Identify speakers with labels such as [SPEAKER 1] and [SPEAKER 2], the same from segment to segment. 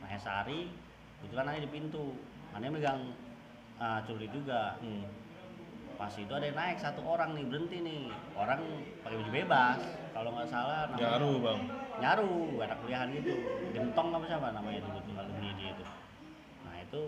[SPEAKER 1] Mahesari, kebetulan aneh di pintu, aneh megang curi juga. Pas itu ada yang naik satu orang nih, berhenti nih, orang pakai baju bebas, kalau nggak salah namanya
[SPEAKER 2] Nyaru bang.
[SPEAKER 1] Nyaru, anak kuliahan gitu, Gentong apa siapa namanya itu betul alumni dia itu. Nah itu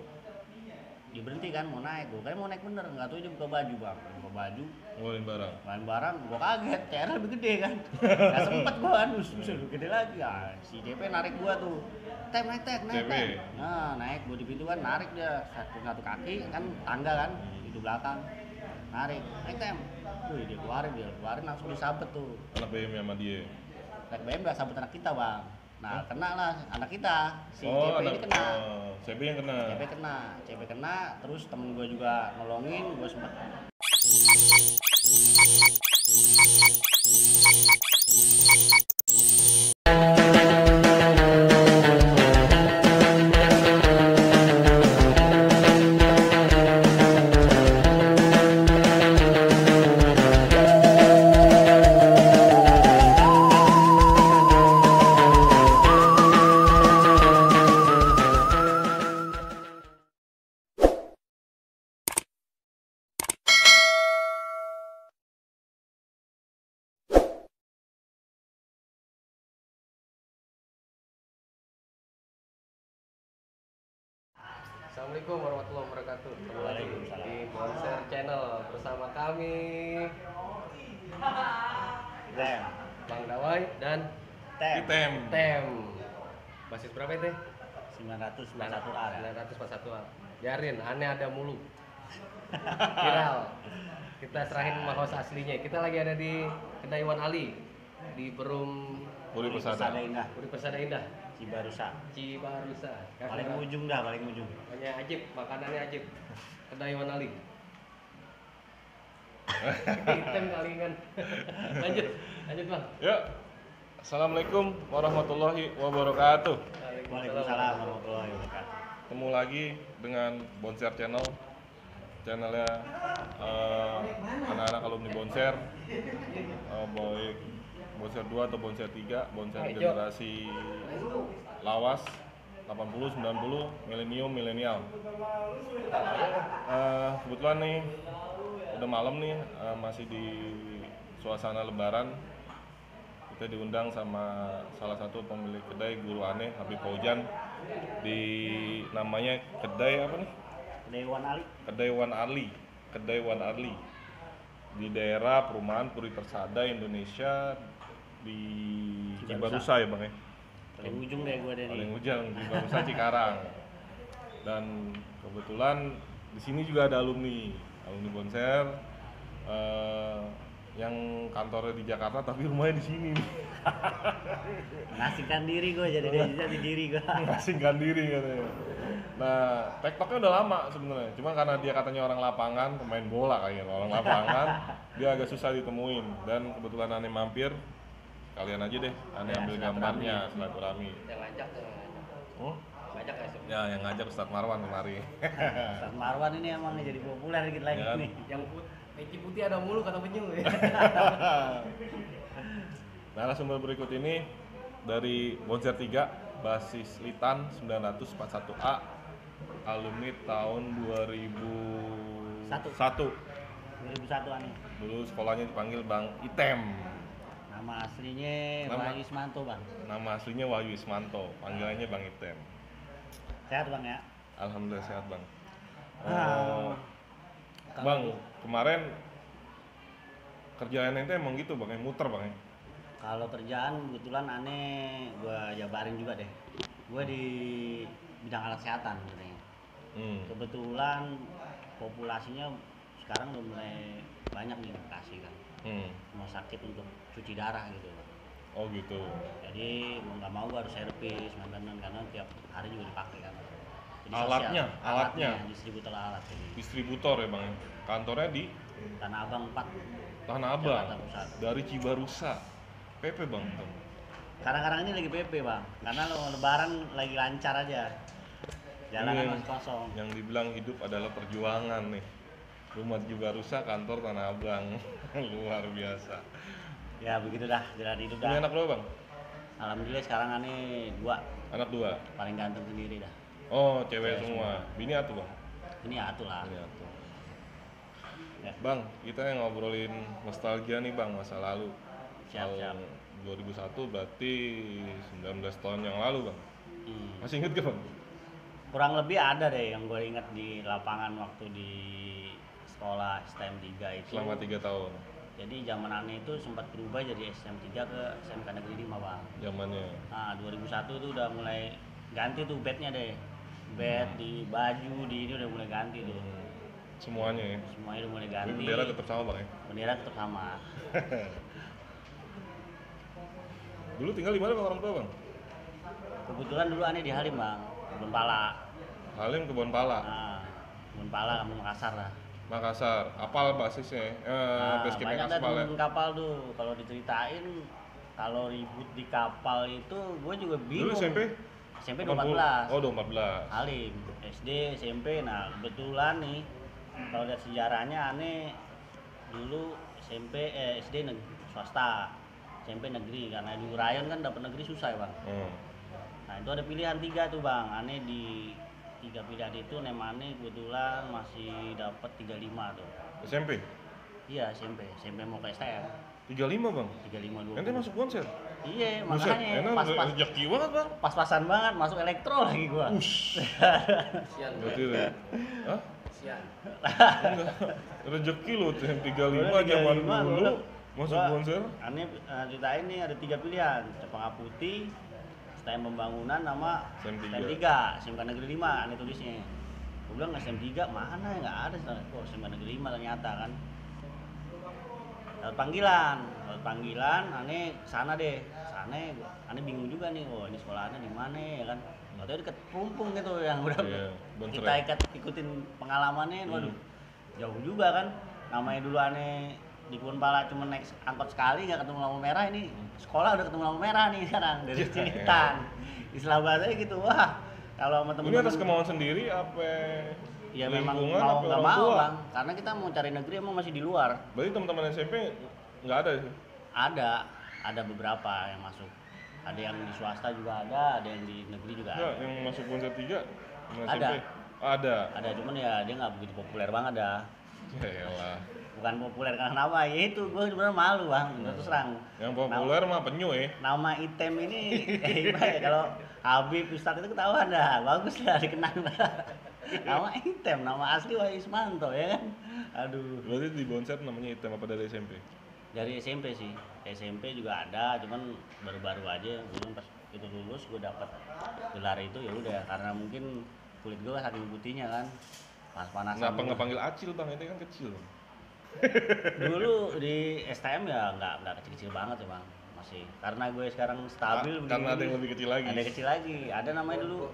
[SPEAKER 1] dia berhenti kan mau naik, gue kayak mau naik bener, nggak tahu dia buka baju bang, buka baju
[SPEAKER 2] Ngulin barang.
[SPEAKER 1] main barang, gue kaget, CR lebih gede kan, nggak sempet gue kan, bisa lebih gede lagi, ya si CP narik gue tuh, naik tem,
[SPEAKER 2] CP.
[SPEAKER 1] nah naik gue di pintu kan, narik dia satu kaki kan tangga kan, di belakang, naik tem, dia keluarin langsung disabet tuh,
[SPEAKER 2] Anak BM sama dia.
[SPEAKER 1] naik BM gak sabet anak kita bang, nah kena lah anak kita, si
[SPEAKER 2] Oh,
[SPEAKER 1] CP ini kena.
[SPEAKER 2] CP yang kena.
[SPEAKER 1] CP kena, terus temen gue juga nolongin, gue sempet
[SPEAKER 3] Assalamualaikum warahmatullahi wabarakatuh. Kembali lagi
[SPEAKER 1] Waalaikumsalam.
[SPEAKER 3] di Bonser Channel bersama kami
[SPEAKER 1] Tem,
[SPEAKER 3] Bang Dawai dan
[SPEAKER 2] Item.
[SPEAKER 3] Tem. Basis berapa itu?
[SPEAKER 1] 941 A ya?
[SPEAKER 3] 941. Biarin, aneh ada mulu. Viral. Kita serahin sama host aslinya. Kita lagi ada di Kedai Wan Ali di Perum
[SPEAKER 2] Puri Persada.
[SPEAKER 1] Indah,
[SPEAKER 3] Puri Persada Indah,
[SPEAKER 1] Cibarusa.
[SPEAKER 3] Cibarusa.
[SPEAKER 1] Paling ujung dah, paling ujung.
[SPEAKER 3] Hanya ajib, makanannya ajib. Kedai Wan Ali. Hitam kalingan. lanjut bang.
[SPEAKER 2] Yuk. Assalamualaikum warahmatullahi wabarakatuh.
[SPEAKER 1] Waalaikumsalam warahmatullahi wabarakatuh.
[SPEAKER 2] Ketemu lagi dengan Bonser Channel. Channelnya anak-anak alumni Bonser, baik Bonser 2 atau Bonser 3, Bonser generasi lawas 80, 90, milenial. Kebetulan nih udah malam nih, masih di suasana lebaran. Kita diundang sama salah satu pemilik kedai, Guru Aneh Habib Faujan, di namanya kedai apa nih? Kedai Wan Ali di daerah perumahan Puri Persada Indonesia di Cibarusa ya bang ya.
[SPEAKER 1] Paling ujung deh gue dari.
[SPEAKER 2] Paling ujung Cibarusa Cikarang. Dan kebetulan di sini juga ada alumni Bonser yang kantornya di Jakarta tapi rumahnya di sini.
[SPEAKER 1] Mengasingkan diri gue jadi diri gue.
[SPEAKER 2] Mengasingkan diri katanya. Nah, TikToknya udah lama sebenarnya. Cuma karena dia katanya orang lapangan, pemain bola kayaknya orang lapangan, dia agak susah ditemuin. Dan kebetulan Aneh mampir, kalian aja deh, Aneh ambil gambarnya silaturahmi.
[SPEAKER 3] Yang ngajak ngajak ya sebenarnya.
[SPEAKER 2] Ya, yang ngajak Ustadz Marwan kemari.
[SPEAKER 1] Ustaz Marwan ini emang jadi populer dikit lagi
[SPEAKER 2] Ya.
[SPEAKER 1] nih.
[SPEAKER 3] Yang peci putih ada mulu kata penyu ya.
[SPEAKER 2] Narasumber berikut ini dari Bonser 3, basis Litan 941A, alumni tahun 2001.
[SPEAKER 1] 2001 nih.
[SPEAKER 2] Dulu sekolahnya dipanggil Bang Item.
[SPEAKER 1] Nama aslinya
[SPEAKER 2] Nama-
[SPEAKER 1] Wahyu Ismanto bang.
[SPEAKER 2] Nama aslinya Wahyu Ismanto, panggilannya Bang Item.
[SPEAKER 1] Sehat bang ya?
[SPEAKER 2] Alhamdulillah sehat bang.
[SPEAKER 1] Kalau
[SPEAKER 2] Bang, kemarin kerjaan ente emang gitu bang, yang muter bang ya?
[SPEAKER 1] Kalau kerjaan kebetulan aneh gue jabarin juga deh. Gue di bidang alat kesehatan sebenarnya. Kebetulan populasinya sekarang udah mulai banyak nih Bekasi kan. Rumah sakit untuk cuci darah gitu.
[SPEAKER 2] Oh gitu.
[SPEAKER 1] Jadi mau nggak mau gue harus servis, maintenance karena tiap hari juga dipakai kan. Jadi
[SPEAKER 2] Alatnya?
[SPEAKER 1] Distributor alat jadi.
[SPEAKER 2] Distributor ya bang, kantornya di
[SPEAKER 1] Tanah Abang 4.
[SPEAKER 2] Tanah Abang,
[SPEAKER 1] Jakarta Pusat.
[SPEAKER 2] dari Cibarusa. PP bang.
[SPEAKER 1] Sekarang ini lagi PP bang, karena lo lebaran lagi lancar aja. Jalanan
[SPEAKER 2] Ini
[SPEAKER 1] masih kosong.
[SPEAKER 2] Yang dibilang hidup adalah perjuangan nih. Rumah Cibarusa, kantor Tanah Abang. Luar biasa.
[SPEAKER 1] Ya begitu dah, jalan hidup
[SPEAKER 2] Punya
[SPEAKER 1] dah.
[SPEAKER 2] anak berapa bang?
[SPEAKER 1] Alhamdulillah sekarang aneh 2.
[SPEAKER 2] Anak 2.
[SPEAKER 1] Paling ganteng sendiri dah.
[SPEAKER 2] Oh, cewek semua. Bini atuh, Bang.
[SPEAKER 1] Ini atuh lah.
[SPEAKER 2] Bini atuh.
[SPEAKER 1] Ya.
[SPEAKER 2] Bang, kita yang ngobrolin nostalgia nih, Bang, masa lalu.
[SPEAKER 1] Siap.
[SPEAKER 2] 2001 berarti 19 tahun yang lalu, Bang. Masih inget gak, Bang?
[SPEAKER 1] Kurang lebih ada deh yang gue ingat di lapangan waktu di sekolah STM 3 itu.
[SPEAKER 2] Selama 3 tahun.
[SPEAKER 1] Jadi zaman aneh itu sempat berubah jadi STM 3 ke SMK Negeri 5, Bang.
[SPEAKER 2] Zamannya.
[SPEAKER 1] Nah, 2001 itu udah mulai ganti tuh bednya deh. Bed di baju di ini udah mulai ganti tuh.
[SPEAKER 2] Semuanya ya.
[SPEAKER 1] Semuanya udah mulai
[SPEAKER 2] Tapi
[SPEAKER 1] ganti.
[SPEAKER 2] bendera tetap sama, Bang ya.
[SPEAKER 1] Bendera tetap sama.
[SPEAKER 2] Dulu tinggal di mana, Bang, orang tua, Bang?
[SPEAKER 1] Kebetulan dulu aneh di Halim, Bang. Kebun Pala.
[SPEAKER 2] Halim Kebon Pala.
[SPEAKER 1] Nah, Kebun Pala kampung Makassar lah.
[SPEAKER 2] Makassar. Apal basisnya.
[SPEAKER 1] Nah,
[SPEAKER 2] Base camp
[SPEAKER 1] banyak dah
[SPEAKER 2] aspal ya.
[SPEAKER 1] temen kapal tuh. Kalau diceritain kalau ribut di kapal itu gue juga bingung.
[SPEAKER 2] Dulu SMP?
[SPEAKER 1] SMP
[SPEAKER 2] 80.
[SPEAKER 1] 14.
[SPEAKER 2] Oh, 14.
[SPEAKER 1] Halim, SD, SMP. Nah, kebetulan nih kalau lihat sejarahnya aneh dulu SD swasta, SMP negeri karena di Urayan kan dapat negeri susah ya, Bang. Nah, itu ada pilihan 3 tuh, Bang. Aneh di 3 pilihan itu aneh kebetulan masih dapat 35 tuh.
[SPEAKER 2] SMP?
[SPEAKER 1] Iya, SMP mau ke STM.
[SPEAKER 2] 35, Bang.
[SPEAKER 1] 35 dulu.
[SPEAKER 2] Nanti masuk konser.
[SPEAKER 1] Iya,
[SPEAKER 2] Buset,
[SPEAKER 1] makanya
[SPEAKER 2] enak rezeki banget, Bang.
[SPEAKER 1] pas-pasan banget masuk elektro lagi gua.
[SPEAKER 3] Sian.
[SPEAKER 2] Berarti hah?
[SPEAKER 3] Sian.
[SPEAKER 2] Enggak. Rezeki lo yang 35
[SPEAKER 1] Gua
[SPEAKER 2] zaman
[SPEAKER 1] 35
[SPEAKER 2] dulu
[SPEAKER 1] gua-
[SPEAKER 2] masuk
[SPEAKER 1] gua-
[SPEAKER 2] konser.
[SPEAKER 1] Aneh ceritain nih ada 3 pilihan, Cepanga Putih, STM Pembangunan sama
[SPEAKER 2] STM 3.
[SPEAKER 1] STM 3, SMK Negeri 5 aneh tulisnya. Gua bilang STM 3 mana ya, nggak ada. Kok SMK Negeri 5 ternyata kan. Dapat panggilan, aneh sana deh. Sana aneh bingung juga nih, ini sekolahannya di mana ya kan. Waktu deket Pumpung gitu yang udah
[SPEAKER 2] Iya, Boncer
[SPEAKER 1] kita
[SPEAKER 2] ya.
[SPEAKER 1] ikutin pengalamannya, waduh jauh juga kan. Namanya dulu aneh di Kebun Pala cuma naik angkot sekali nggak ketemu lampu merah, ini sekolah udah ketemu lampu merah nih sekarang dari Cilitan. Istilah bahasanya gitu, wah kalau sama
[SPEAKER 2] Ini
[SPEAKER 1] temen-temen
[SPEAKER 2] atas kemauan sendiri apa
[SPEAKER 1] ya memang
[SPEAKER 2] lingkungan,
[SPEAKER 1] mau
[SPEAKER 2] apa
[SPEAKER 1] nggak
[SPEAKER 2] orang
[SPEAKER 1] mau,
[SPEAKER 2] tua?
[SPEAKER 1] Bang, karena kita mau cari negeri emang masih di luar.
[SPEAKER 2] Berarti teman-teman SMP nggak ada ya?
[SPEAKER 1] Ada beberapa yang masuk, ada yang di swasta juga ada yang di negeri juga
[SPEAKER 2] Enggak,
[SPEAKER 1] ada.
[SPEAKER 2] yang masuk konser 3
[SPEAKER 1] Ada.
[SPEAKER 2] SMP? Ada.
[SPEAKER 1] Ada, cuman ya dia nggak begitu populer banget dah.
[SPEAKER 2] Ya elah.
[SPEAKER 1] Bukan populer karena nama, ya itu gue sebenarnya malu, Bang, terus terang.
[SPEAKER 2] Yang populer mah penyu ya.
[SPEAKER 1] Nama item ini gimana ya, kalau Habib Ustadz itu ketahuan dah, bagus lah dikenang dah. Nama item, nama asli Wahyu Ismanto ya kan. Aduh.
[SPEAKER 2] Berarti di Bonser namanya hitam apa dari SMP?
[SPEAKER 1] Dari SMP sih, SMP juga ada, cuman baru-baru aja. Belum pas itu lulus gue dapat gelar itu ya udah, karena mungkin kulit gue saking putihnya kan, panas-panasan.
[SPEAKER 2] Kenapa nggak panggil Acil, Bang? Itu kan kecil.
[SPEAKER 1] Dulu di STM ya nggak kecil-kecil banget ya, Bang, masih. Karena gue sekarang stabil.
[SPEAKER 2] Karena ada yang lebih kecil lagi.
[SPEAKER 1] Ada yang kecil lagi, ada namanya dulu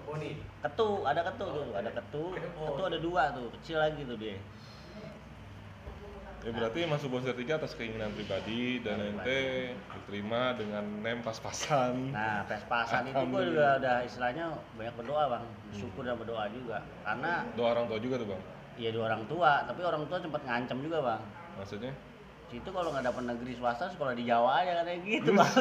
[SPEAKER 1] ketu, ada ketu tuh, ada ketu ada 2 tuh, kecil lagi tuh dia.
[SPEAKER 2] Ya berarti masuk Bonser 3 atas keinginan pribadi dan ente diterima dengan nem pas-pasan.
[SPEAKER 1] Nah, pas-pasan itu gue juga udah istilahnya banyak berdoa, Bang, bersyukur dan berdoa juga, karena
[SPEAKER 2] Doa orang tua juga tuh, Bang.
[SPEAKER 1] iya 2 orang tua, tapi orang tua sempat ngancam juga, Bang.
[SPEAKER 2] Maksudnya?
[SPEAKER 1] Situ kalau nggak dapat negeri swasta sekolah di Jawa aja katanya gitu, Bang.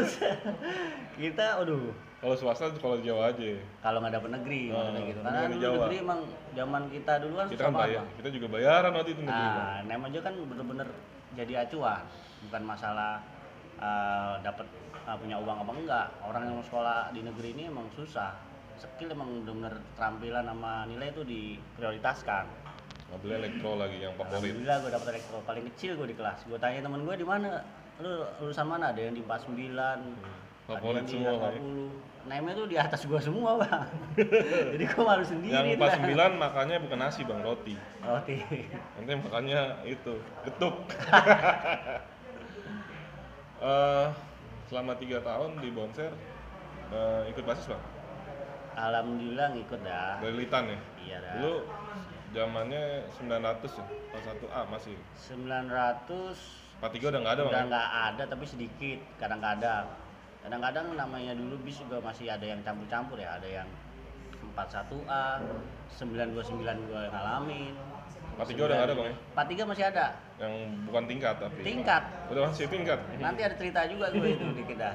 [SPEAKER 1] Kita aduh,
[SPEAKER 2] Kalau swasta sekolah di Jawa aja.
[SPEAKER 1] kalau nggak dapat negeri maksudnya gitu. Karena
[SPEAKER 2] mendingan di
[SPEAKER 1] dulu
[SPEAKER 2] Jawa.
[SPEAKER 1] negeri emang zaman kita dulu kan
[SPEAKER 2] Kita
[SPEAKER 1] susah
[SPEAKER 2] kan
[SPEAKER 1] banget,
[SPEAKER 2] bayar,
[SPEAKER 1] Bang.
[SPEAKER 2] kita juga bayaran waktu itu negeri, Bang.
[SPEAKER 1] Nah, nem aja kan bener-bener jadi acuan, bukan masalah dapat punya uang apa enggak. Orang yang mau sekolah di negeri ini emang susah. Skill emang bener-bener keterampilan sama nilai itu diprioritaskan.
[SPEAKER 2] Ngambil elektro lagi yang favorit.
[SPEAKER 1] Alhamdulillah gue dapet elektro paling kecil gue di kelas. Gue tanya temen gue di mana, lu lulusan mana? Ada yang di 49,
[SPEAKER 2] Favorit
[SPEAKER 1] ada yang
[SPEAKER 2] semua,
[SPEAKER 1] di
[SPEAKER 2] Bang.
[SPEAKER 1] 80. Namanya tuh di atas gue semua, Bang. Jadi gue malu sendiri.
[SPEAKER 2] Yang
[SPEAKER 1] dah.
[SPEAKER 2] 49 makannya bukan nasi, Bang, roti.
[SPEAKER 1] Roti.
[SPEAKER 2] Nanti makannya itu, getuk. Selama 3 tahun di Bonser ikut basis, Bang?
[SPEAKER 1] Alhamdulillah ngikut dah.
[SPEAKER 2] Dari Litan ya?
[SPEAKER 1] Iya dah.
[SPEAKER 2] Dulu zamannya 900 ya, kelas 1A masih.
[SPEAKER 1] 900
[SPEAKER 2] 43 udah nggak ada, Bang?
[SPEAKER 1] udah
[SPEAKER 2] ya?
[SPEAKER 1] nggak ada, tapi sedikit kadang-kadang namanya dulu bis juga masih ada yang campur-campur ya, ada yang 41A, 929 gue ngalamin.
[SPEAKER 2] 43 udah nggak ada, Bang ya?
[SPEAKER 1] 43 masih ada.
[SPEAKER 2] Yang bukan tingkat tapi.
[SPEAKER 1] Tingkat.
[SPEAKER 2] Udah masih tingkat.
[SPEAKER 1] Nanti ada cerita juga gue itu dikit dah.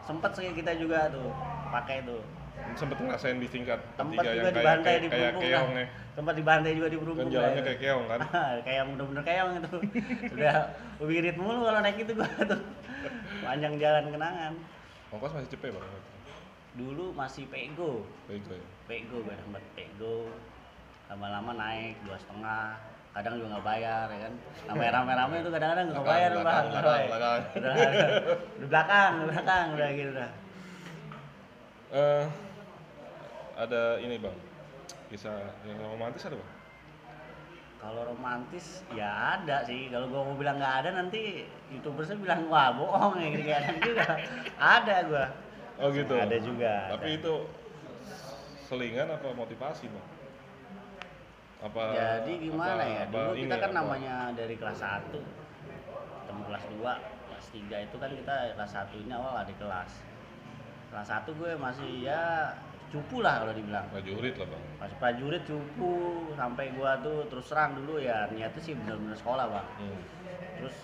[SPEAKER 1] Sempet sih kita juga tuh pakai tuh.
[SPEAKER 2] sempet ngerasain di tingkat
[SPEAKER 1] Tempat
[SPEAKER 2] ketiga
[SPEAKER 1] juga
[SPEAKER 2] yang
[SPEAKER 1] dibantai di
[SPEAKER 2] kayak
[SPEAKER 1] Perumpung
[SPEAKER 2] keong
[SPEAKER 1] lah.
[SPEAKER 2] ya.
[SPEAKER 1] Tempat dibantai juga di
[SPEAKER 2] Kan
[SPEAKER 1] Perumpung.
[SPEAKER 2] jalannya kayak keong kan.
[SPEAKER 1] Kayak bener-bener keong itu. Sudah wirid mulu kalau naik itu gua tuh. Panjang jalan kenangan.
[SPEAKER 2] Ongkos masih cepet bang.
[SPEAKER 1] Dulu masih pego.
[SPEAKER 2] Baik ya.
[SPEAKER 1] Pego gue tempat pego. Lama-lama naik 2,5. Kadang juga nggak bayar ya kan. Namanya rame-rame itu kadang-kadang nggak bayar bang.
[SPEAKER 2] Belakang.
[SPEAKER 1] Di belakang udah gitu dah.
[SPEAKER 2] Ada ini bang, kisah yang romantis ada bang?
[SPEAKER 1] Kalau romantis ya ada sih. Kalau gua mau bilang nggak ada nanti youtubersnya bilang wah bohong ya gitu kadang juga. Ada gua.
[SPEAKER 2] Oh gitu.
[SPEAKER 1] Ada juga.
[SPEAKER 2] Tapi
[SPEAKER 1] ada.
[SPEAKER 2] itu selingan apa motivasi bang? Apa?
[SPEAKER 1] Jadi gimana
[SPEAKER 2] apa,
[SPEAKER 1] ya?
[SPEAKER 2] apa
[SPEAKER 1] Dulu
[SPEAKER 2] ini,
[SPEAKER 1] kita kan
[SPEAKER 2] apa?
[SPEAKER 1] namanya dari kelas 1 ketemu kelas 2, kelas 3 itu kan kita kelas 1 ini awal adik kelas. Kelas 1 gue masih ya cupu lah kalau dibilang.
[SPEAKER 2] Prajurit lah bang.
[SPEAKER 1] Masih prajurit cupu sampai gua tuh terus terang dulu ya niatnya sih bener-bener sekolah bang. Terus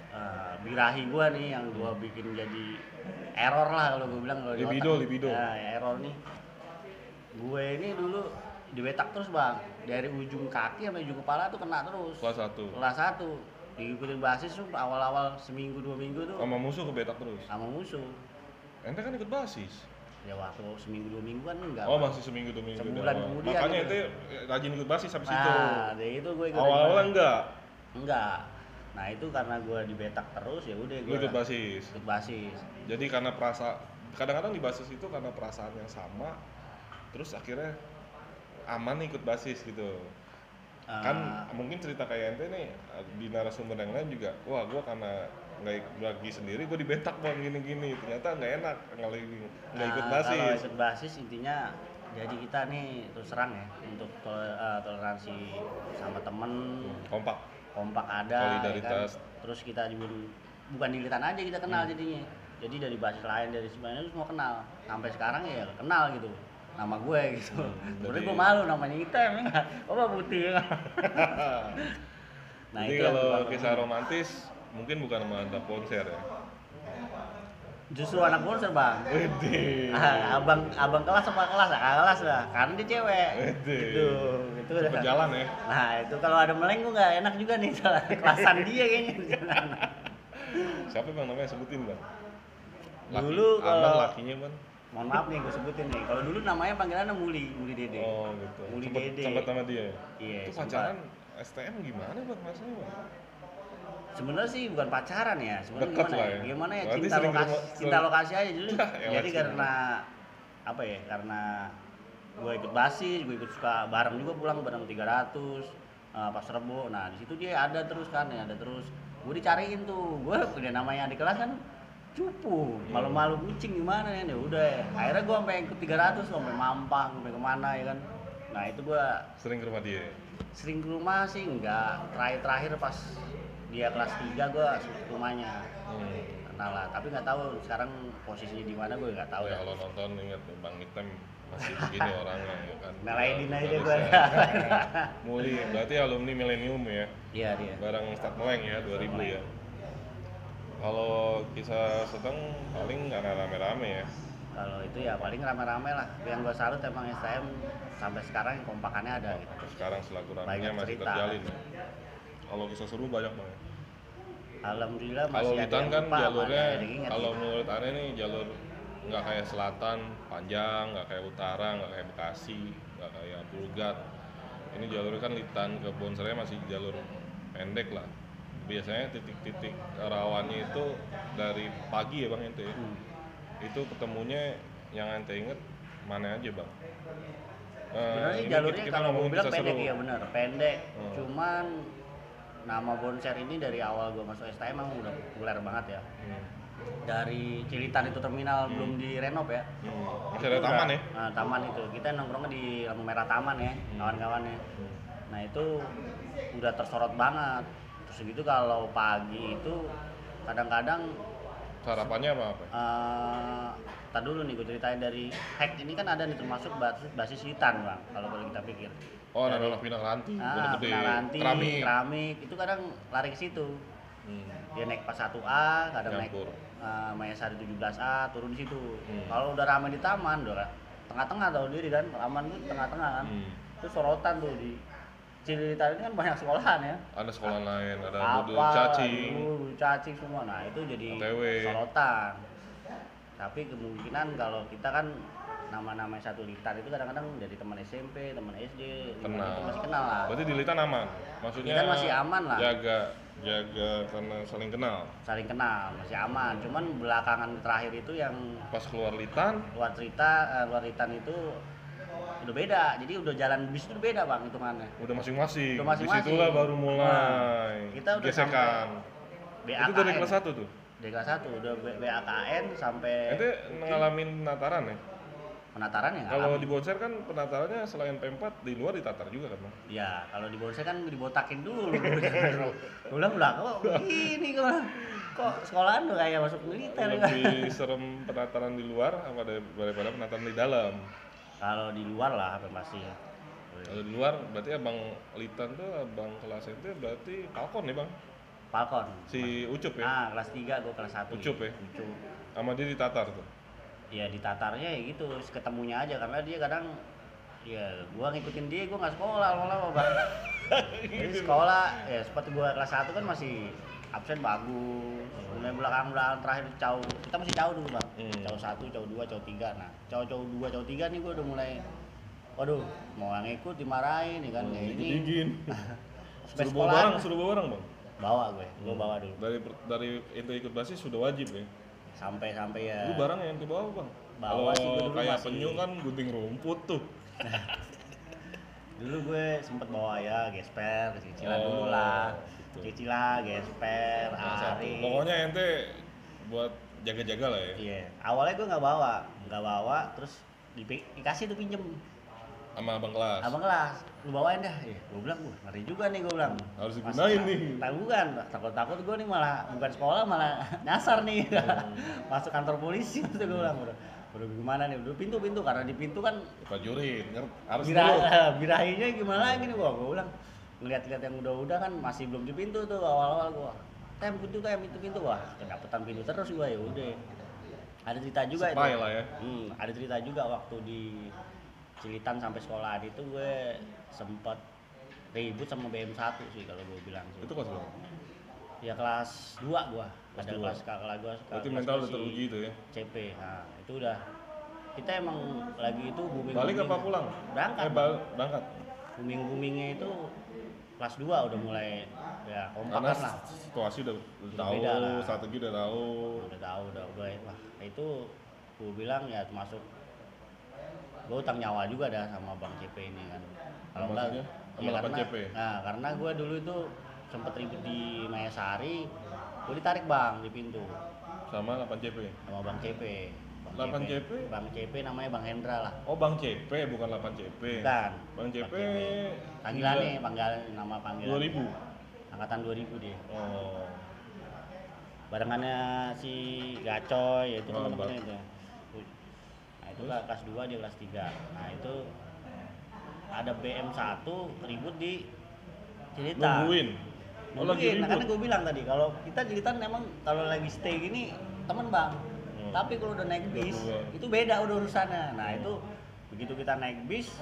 [SPEAKER 1] birahi gua nih yang gua bikin jadi error lah kalau gua bilang kalau di otak.
[SPEAKER 2] Libido.
[SPEAKER 1] Ya error nih. Gue ini dulu dibetak terus bang, dari ujung kaki sampai ujung kepala tuh kena terus.
[SPEAKER 2] Kelas 1.
[SPEAKER 1] Kelas 1 diikutin basis tuh awal-awal seminggu 2 minggu tuh
[SPEAKER 2] Sama musuh kebetak terus.
[SPEAKER 1] sama musuh.
[SPEAKER 2] Ente kan ikut basis.
[SPEAKER 1] Ya waktu seminggu 2 minggu kan enggak.
[SPEAKER 2] Oh
[SPEAKER 1] Bang.
[SPEAKER 2] masih seminggu 2 minggu.
[SPEAKER 1] Sebulan
[SPEAKER 2] doang.
[SPEAKER 1] kemudian
[SPEAKER 2] Makanya
[SPEAKER 1] gitu.
[SPEAKER 2] ente rajin ikut basis habis itu.
[SPEAKER 1] Nah, dari itu gue ikut.
[SPEAKER 2] Awal-awal enggak.
[SPEAKER 1] Enggak. Nah, itu karena gue dibetak terus ya udah
[SPEAKER 2] Lu
[SPEAKER 1] gue
[SPEAKER 2] ikut basis.
[SPEAKER 1] ikut basis.
[SPEAKER 2] Jadi karena kadang-kadang di basis itu karena perasaan yang sama, terus akhirnya aman nih ikut basis gitu. Kan mungkin cerita kayak ente nih di narasumber yang lain juga, wah gua karena nggak lagi sendiri, gua dibetak bang gini-gini, ternyata nggak enak nggak ikut basis.
[SPEAKER 1] Kalau ikut basis intinya jadi kita nih terus terang ya untuk toleransi sama temen, kompak ada,
[SPEAKER 2] solidaritas.
[SPEAKER 1] ya kan? Terus kita juga bukan dilitan aja kita kenal jadinya. Jadi dari basis lain dari semuanya itu semua kenal. Sampai sekarang ya kenal gitu. Nama gue gitu. Sebenarnya gue malu namanya hitam ya. Oh putih ya.
[SPEAKER 2] Nah, jadi kalau kisah romantis mungkin bukan sama anak konser ya.
[SPEAKER 1] Justru anak konser bang. Abang kelas apa kelas? Kelas lah. Karena dia cewek. Itu udah.
[SPEAKER 2] Berjalan ya.
[SPEAKER 1] Nah itu kalau ada meleng gue nggak enak juga nih soal kelasan dia kayaknya.
[SPEAKER 2] Siapa bang namanya sebutin bang?
[SPEAKER 1] Dulu kalau
[SPEAKER 2] lakinya bang.
[SPEAKER 1] Mohon maaf nih gue sebutin nih. Kalau dulu namanya panggilannya Muli Dede.
[SPEAKER 2] Oh gitu.
[SPEAKER 1] Muli Dede.
[SPEAKER 2] Sempat sama dia.
[SPEAKER 1] Iya.
[SPEAKER 2] Itu pacaran STM gimana bang maksudnya bang?
[SPEAKER 1] Sebenarnya sih bukan pacaran ya. Sebenarnya
[SPEAKER 2] Deket
[SPEAKER 1] gimana
[SPEAKER 2] lah
[SPEAKER 1] ya?
[SPEAKER 2] ya.
[SPEAKER 1] Gimana ya
[SPEAKER 2] Berarti
[SPEAKER 1] cinta lokasi aja dulu.
[SPEAKER 2] Ya,
[SPEAKER 1] Jadi karena apa ya? Karena gue ikut basis, gue ikut suka bareng juga pulang bareng 300 pas Rebo. Nah, di situ dia ada terus kan, ya ada terus. Gue dicariin tuh. Gue udah namanya di kelas kan cupu, malu-malu kucing gimana ya, udah ya. Akhirnya gue sampai ikut 300 sampai Mampang, sampai kemana ya kan. Nah itu gue
[SPEAKER 2] sering ke rumah dia.
[SPEAKER 1] Sering ke rumah sih enggak, terakhir pas dia kelas 3 gue ke rumahnya. Kenal lah, tapi nggak tahu sekarang posisinya di mana gue nggak tahu
[SPEAKER 2] ya. Kalau nonton ingat Bang Hitam masih begini orangnya ya kan.
[SPEAKER 1] Nelainin aja gue.
[SPEAKER 2] Muli, berarti alumni milenium ya.
[SPEAKER 1] Iya dia.
[SPEAKER 2] Bareng Start Meleng ya 2000 ya. Kalau kisah Seteng paling nggak rame-rame ya.
[SPEAKER 1] Kalau itu ya paling rame-rame lah. Yang gue salut emang STM sampai sekarang kompakannya ada gitu.
[SPEAKER 2] Sekarang silaturahminya masih
[SPEAKER 1] cerita.
[SPEAKER 2] terjalin ya. Kalau kisah seru banyak banget.
[SPEAKER 1] Alhamdulillah masih
[SPEAKER 2] kalau
[SPEAKER 1] ada
[SPEAKER 2] Litan
[SPEAKER 1] yang
[SPEAKER 2] kan
[SPEAKER 1] lupa,
[SPEAKER 2] jalurnya, kalau
[SPEAKER 1] gitu.
[SPEAKER 2] menurut Ane nih jalur nggak kayak selatan panjang, nggak kayak utara, nggak kayak Bekasi, nggak kayak Pulgat. Ini jalurnya kan Litan ke Bonsernya masih jalur pendek lah. Biasanya titik-titik rawannya itu dari pagi ya bang ente. Itu ketemunya yang ente inget mana aja bang?
[SPEAKER 1] Sebenarnya jalurnya
[SPEAKER 2] kita
[SPEAKER 1] kalau
[SPEAKER 2] ngomongin
[SPEAKER 1] gue bilang
[SPEAKER 2] kisah
[SPEAKER 1] pendek
[SPEAKER 2] seru.
[SPEAKER 1] ya benar pendek. Cuman nama Bonser ini dari awal gue masuk STM emang udah populer banget ya. Dari Cilitan itu terminal belum direnov ya.
[SPEAKER 2] Masih ada taman ya?
[SPEAKER 1] Nah, taman itu kita nongkrongnya di lampu merah taman ya, kawan-kawannya. Nah itu udah tersorot banget. Terus gitu kalau pagi itu kadang-kadang
[SPEAKER 2] Sarapannya apa?
[SPEAKER 1] Tar dulu nih gue ceritain dari hack ini kan ada nih termasuk basis hitan bang kalau kita pikir.
[SPEAKER 2] Oh, anak-anak Pinang Ranti,
[SPEAKER 1] Pinaranti, keramik itu kadang lari ke situ. Dia naik pas 1A, kadang naik Mayasari 17A, turun di situ. Kalau udah ramai di taman, udah tengah-tengah tahu diri kan, aman tuh tengah-tengah kan. Itu sorotan tuh di Cililitan ini kan banyak sekolahan ya.
[SPEAKER 2] Ada sekolah lain, ada Budi
[SPEAKER 1] Apa,
[SPEAKER 2] Cacing,
[SPEAKER 1] Budi Cacing semua. Nah, itu jadi
[SPEAKER 2] OTW.
[SPEAKER 1] sorotan. Tapi kemungkinan kalau kita kan nama-nama satu Litan itu kadang-kadang dari teman SMP, teman SD,
[SPEAKER 2] Kenal.
[SPEAKER 1] itu masih kenal lah.
[SPEAKER 2] Berarti di Litan aman. Maksudnya
[SPEAKER 1] Litan masih aman lah.
[SPEAKER 2] Jaga karena saling kenal.
[SPEAKER 1] Saling kenal, masih aman. Cuman belakangan terakhir itu yang
[SPEAKER 2] Pas keluar Litan,
[SPEAKER 1] luar Litan itu udah beda. Jadi udah jalan bis itu udah beda bang hitungannya.
[SPEAKER 2] udah masing-masing.
[SPEAKER 1] Udah masing-masing.
[SPEAKER 2] Disitulah baru mulai
[SPEAKER 1] Nah, kita udah
[SPEAKER 2] gesekan.
[SPEAKER 1] BAKN.
[SPEAKER 2] Itu dari kelas 1 tuh.
[SPEAKER 1] Dari kelas 1 udah BAKN sampai
[SPEAKER 2] Ente ngalamin penataran ya?
[SPEAKER 1] penataran ya.
[SPEAKER 2] Kalau di Bonser kan penatarannya selain P4 di luar ditatar juga kan, Bang?
[SPEAKER 1] Ya, kalau di Bonser kan dibotakin dulu. Gue bilang kok begini kok sekolahan udah kayak masuk militer.
[SPEAKER 2] Lebih serem penataran di luar apa daripada penataran di dalam?
[SPEAKER 1] Kalau di luar lah apa pasti.
[SPEAKER 2] Kalau di luar berarti abang Litan tuh abang kelas ente berarti Falcon ya, Bang?
[SPEAKER 1] Falcon.
[SPEAKER 2] Si Ucup ya?
[SPEAKER 1] Nah, kelas 3 gue kelas 1.
[SPEAKER 2] Ucup ya?
[SPEAKER 1] Ucup.
[SPEAKER 2] Sama dia ditatar tuh.
[SPEAKER 1] Ya ditatarnya ya gitu, ketemunya aja karena dia kadang ya gua ngikutin dia, gua nggak sekolah lama-lama bang. Jadi sekolah ya seperti gua kelas 1 kan masih absen bagus. Mulai belakang terakhir caw, kita masih caw dulu bang. Caw 1, caw 2, caw 3. Nah caw 2, caw 3 nih gua udah mulai waduh mau ngikut dimarahin nih kan kayak ini.
[SPEAKER 2] Dingin.
[SPEAKER 1] Sampai
[SPEAKER 2] Suruh bawa barang bang.
[SPEAKER 1] Bawa gue bawa dulu.
[SPEAKER 2] Dari itu ikut basis sudah wajib ya.
[SPEAKER 1] Sampai ya.
[SPEAKER 2] Lu barang yang dibawa bang.
[SPEAKER 1] Bawa sih gue
[SPEAKER 2] Kalau
[SPEAKER 1] dulu
[SPEAKER 2] kayak
[SPEAKER 1] masih.
[SPEAKER 2] penyu kan gunting rumput tuh.
[SPEAKER 1] Dulu gue sempet bawa ya gesper, kecil-kecilan dulu lah.
[SPEAKER 2] gitu.
[SPEAKER 1] Cicilan, gesper, ari.
[SPEAKER 2] Pokoknya ente buat jaga-jaga lah ya.
[SPEAKER 1] Iya. Awalnya gue nggak bawa, terus dikasih tuh pinjem
[SPEAKER 2] Sama abang kelas.
[SPEAKER 1] abang kelas, lu bawain dah. Gue bilang, ngeri juga nih gue bilang.
[SPEAKER 2] Harus digunain nih.
[SPEAKER 1] Tahuan, takut gue nih malah bukan sekolah malah nyasar nih. Masuk kantor polisi itu gue bilang udah gimana nih, udah pintu karena di pintu kan
[SPEAKER 2] Prajurit, harus dulu.
[SPEAKER 1] birahinya gimana lagi nih gue bilang ngeliat-liat yang udah kan masih belum di pintu tuh awal-awal gue itu pintu wah kedapetan pintu terus gue ya udah ada cerita juga
[SPEAKER 2] Spy
[SPEAKER 1] itu
[SPEAKER 2] lah ya.
[SPEAKER 1] ada cerita juga waktu di Cilitan sampai sekolahan itu gue sempet ribut sama BM 1 sih kalau gue bilang sih.
[SPEAKER 2] Itu kelas berapa?
[SPEAKER 1] Ya kelas 2 gua.
[SPEAKER 2] Kelas
[SPEAKER 1] Ada
[SPEAKER 2] 2.
[SPEAKER 1] kelas gua.
[SPEAKER 2] Berarti mental udah teruji itu ya.
[SPEAKER 1] CP. Nah, itu udah kita emang lagi itu booming.
[SPEAKER 2] Balik apa pulang?
[SPEAKER 1] Berangkat.
[SPEAKER 2] Berangkat.
[SPEAKER 1] Boomingnya itu kelas 2 udah mulai ya
[SPEAKER 2] Karena
[SPEAKER 1] kompakan lah.
[SPEAKER 2] situasi udah tahu,
[SPEAKER 1] beda lah.
[SPEAKER 2] strategi udah tahu.
[SPEAKER 1] Udah tahu wah itu gua bilang ya termasuk gua utang nyawa juga dah sama Bang CP ini kan. Kalau enggak
[SPEAKER 2] Maksudnya? Sama
[SPEAKER 1] ya
[SPEAKER 2] 8
[SPEAKER 1] karena,
[SPEAKER 2] CP?
[SPEAKER 1] Nah, karena gua dulu itu sempet ribut di Mayasari, gua ditarik bang di pintu
[SPEAKER 2] Sama 8 CP.
[SPEAKER 1] sama Bang CP.
[SPEAKER 2] 8 CP?
[SPEAKER 1] Bang CP namanya Bang Hendra lah.
[SPEAKER 2] Oh, Bang CP bukan 8 CP.
[SPEAKER 1] Bukan.
[SPEAKER 2] Bang CP.
[SPEAKER 1] Panggilannya nama panggilan.
[SPEAKER 2] 2000.
[SPEAKER 1] Angkatan 2000 dia.
[SPEAKER 2] Oh.
[SPEAKER 1] Barengannya si Gacoy yaitu
[SPEAKER 2] Oh,
[SPEAKER 1] teman-temannya itu. Nah, itu kelas 2 dia kelas 3. Nah, itu ada BM1 ribut di Cilitan.
[SPEAKER 2] Oh, lagi
[SPEAKER 1] Nah,
[SPEAKER 2] ribut.
[SPEAKER 1] karena gue bilang tadi kalau kita Cilitan memang kalau lagi stay gini temen bang. Tapi kalau udah naik bis itu beda udah urusannya. Nah itu begitu kita naik bis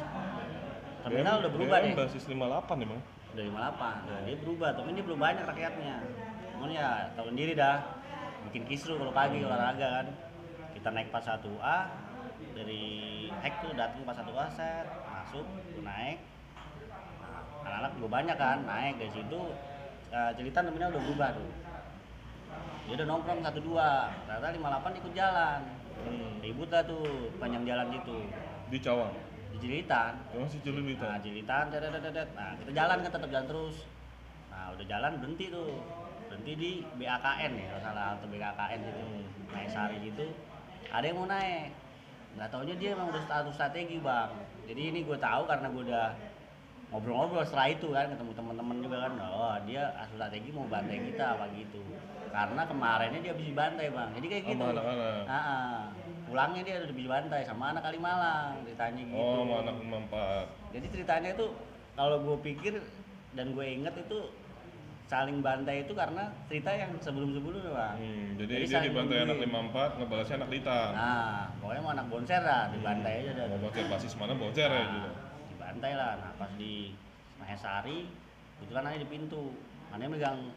[SPEAKER 1] terminal udah berubah deh.
[SPEAKER 2] Basis 58 emang.
[SPEAKER 1] Udah 58. Nah, dia berubah, tapi ini belum banyak rakyatnya. Cuman ya tahu sendiri dah. Bikin kisru kalau pagi olahraga kan. Kita naik 41A dari Hek tuh datang 41A set masuk, gue naik. Nah, anak-anak gue banyak kan naik dari situ. Cilitan terminal udah berubah tuh. Dia udah nongkrong 12, ternyata 58 ikut jalan. Ribut dah tuh panjang jalan gitu.
[SPEAKER 2] Di Cawang.
[SPEAKER 1] Di Cilitan.
[SPEAKER 2] Masih Cililitan.
[SPEAKER 1] Nah, Cilitan, dedet. Nah, kita jalan kan tetap jalan terus. Nah, udah jalan berhenti tuh. Berhenti di BAKN ya, kalau salah atau BKKN gitu. Naik Sari gitu. Ada yang mau naik. Nggak taunya dia emang udah satu strategi, Bang. Jadi ini gue tahu karena gue udah ngobrol-ngobrol setelah itu kan ketemu teman-teman juga kan. Oh, dia strategi mau bantai kita apa gitu. Karena kemarinnya dia habis dibantai, Bang. Jadi kayak gitu.
[SPEAKER 2] Sama anak-anak.
[SPEAKER 1] Pulangnya dia udah habis dibantai sama anak Kalimalang, ceritanya gitu.
[SPEAKER 2] Oh, sama anak 54.
[SPEAKER 1] Jadi ceritanya itu kalau gue pikir dan gue inget itu saling bantai itu karena cerita yang sebelum-sebelumnya bang.
[SPEAKER 2] Jadi dia
[SPEAKER 1] saling
[SPEAKER 2] dibantai anak
[SPEAKER 1] nungguin.
[SPEAKER 2] 54, ngebalasnya anak Lita.
[SPEAKER 1] Nah pokoknya mau anak bonser lah dibantai aja dah.
[SPEAKER 2] Mau boncer basis mana boncer ya juga.
[SPEAKER 1] Dibantai lah. Nah pas di Mahesari kebetulan Ane di pintu, Ane megang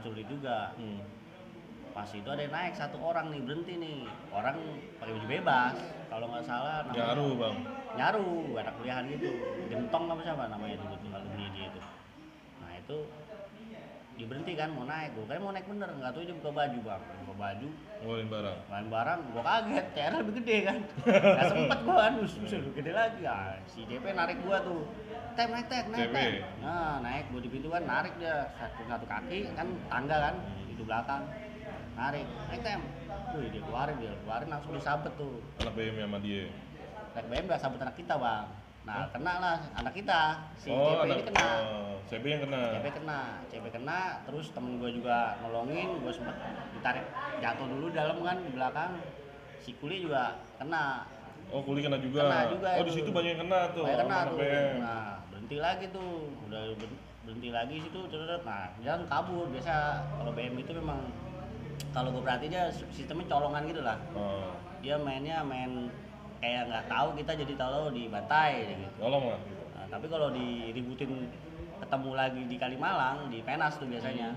[SPEAKER 1] celurit juga. Pas itu ada yang naik satu orang nih, berhenti nih, orang pakai baju bebas kalau nggak salah namanya
[SPEAKER 2] Nyaru bang.
[SPEAKER 1] Nyaru, anak kuliahan gitu, Gentong apa siapa namanya itu betul alumni dia itu. Nah itu dia berhenti kan mau naik, gue kayak mau naik bener, nggak tahu dia buka baju bang, buka baju
[SPEAKER 2] Ngulin barang.
[SPEAKER 1] main barang, gue kaget, CR lebih gede kan, nggak sempet gue kan, lebih gede lagi, si JP narik gue tuh, naik,
[SPEAKER 2] JP.
[SPEAKER 1] nah naik, gue di pintu kan, narik dia, satu kaki kan tangga kan, itu belakang, naik tem, dia keluarin langsung disabet tuh,
[SPEAKER 2] Anak BM sama dia.
[SPEAKER 1] naik BM gak sabet anak kita bang, nah kena lah anak kita, si
[SPEAKER 2] Oh,
[SPEAKER 1] JP ini kena.
[SPEAKER 2] CP yang kena.
[SPEAKER 1] CP kena, terus temen gue juga nolongin, gue sempet ditarik jatuh dulu dalam kan di belakang, si Kuli juga kena.
[SPEAKER 2] Oh, Kuli kena juga.
[SPEAKER 1] Kena juga
[SPEAKER 2] Oh,
[SPEAKER 1] itu.
[SPEAKER 2] di situ banyak yang kena tuh.
[SPEAKER 1] Banyak kena
[SPEAKER 2] anak
[SPEAKER 1] tuh.
[SPEAKER 2] BM.
[SPEAKER 1] Nah berhenti lagi tuh, udah berhenti lagi situ, nah dia kan kabur. Biasa kalau BM itu memang kalau gue perhatiin dia sistemnya colongan gitu lah.
[SPEAKER 2] Oh.
[SPEAKER 1] Dia main kayak nggak tahu kita jadi tahu dibantai gitu.
[SPEAKER 2] Tolong lah.
[SPEAKER 1] Nah, tapi kalau diributin ketemu lagi di Kalimalang, di Penas tuh biasanya,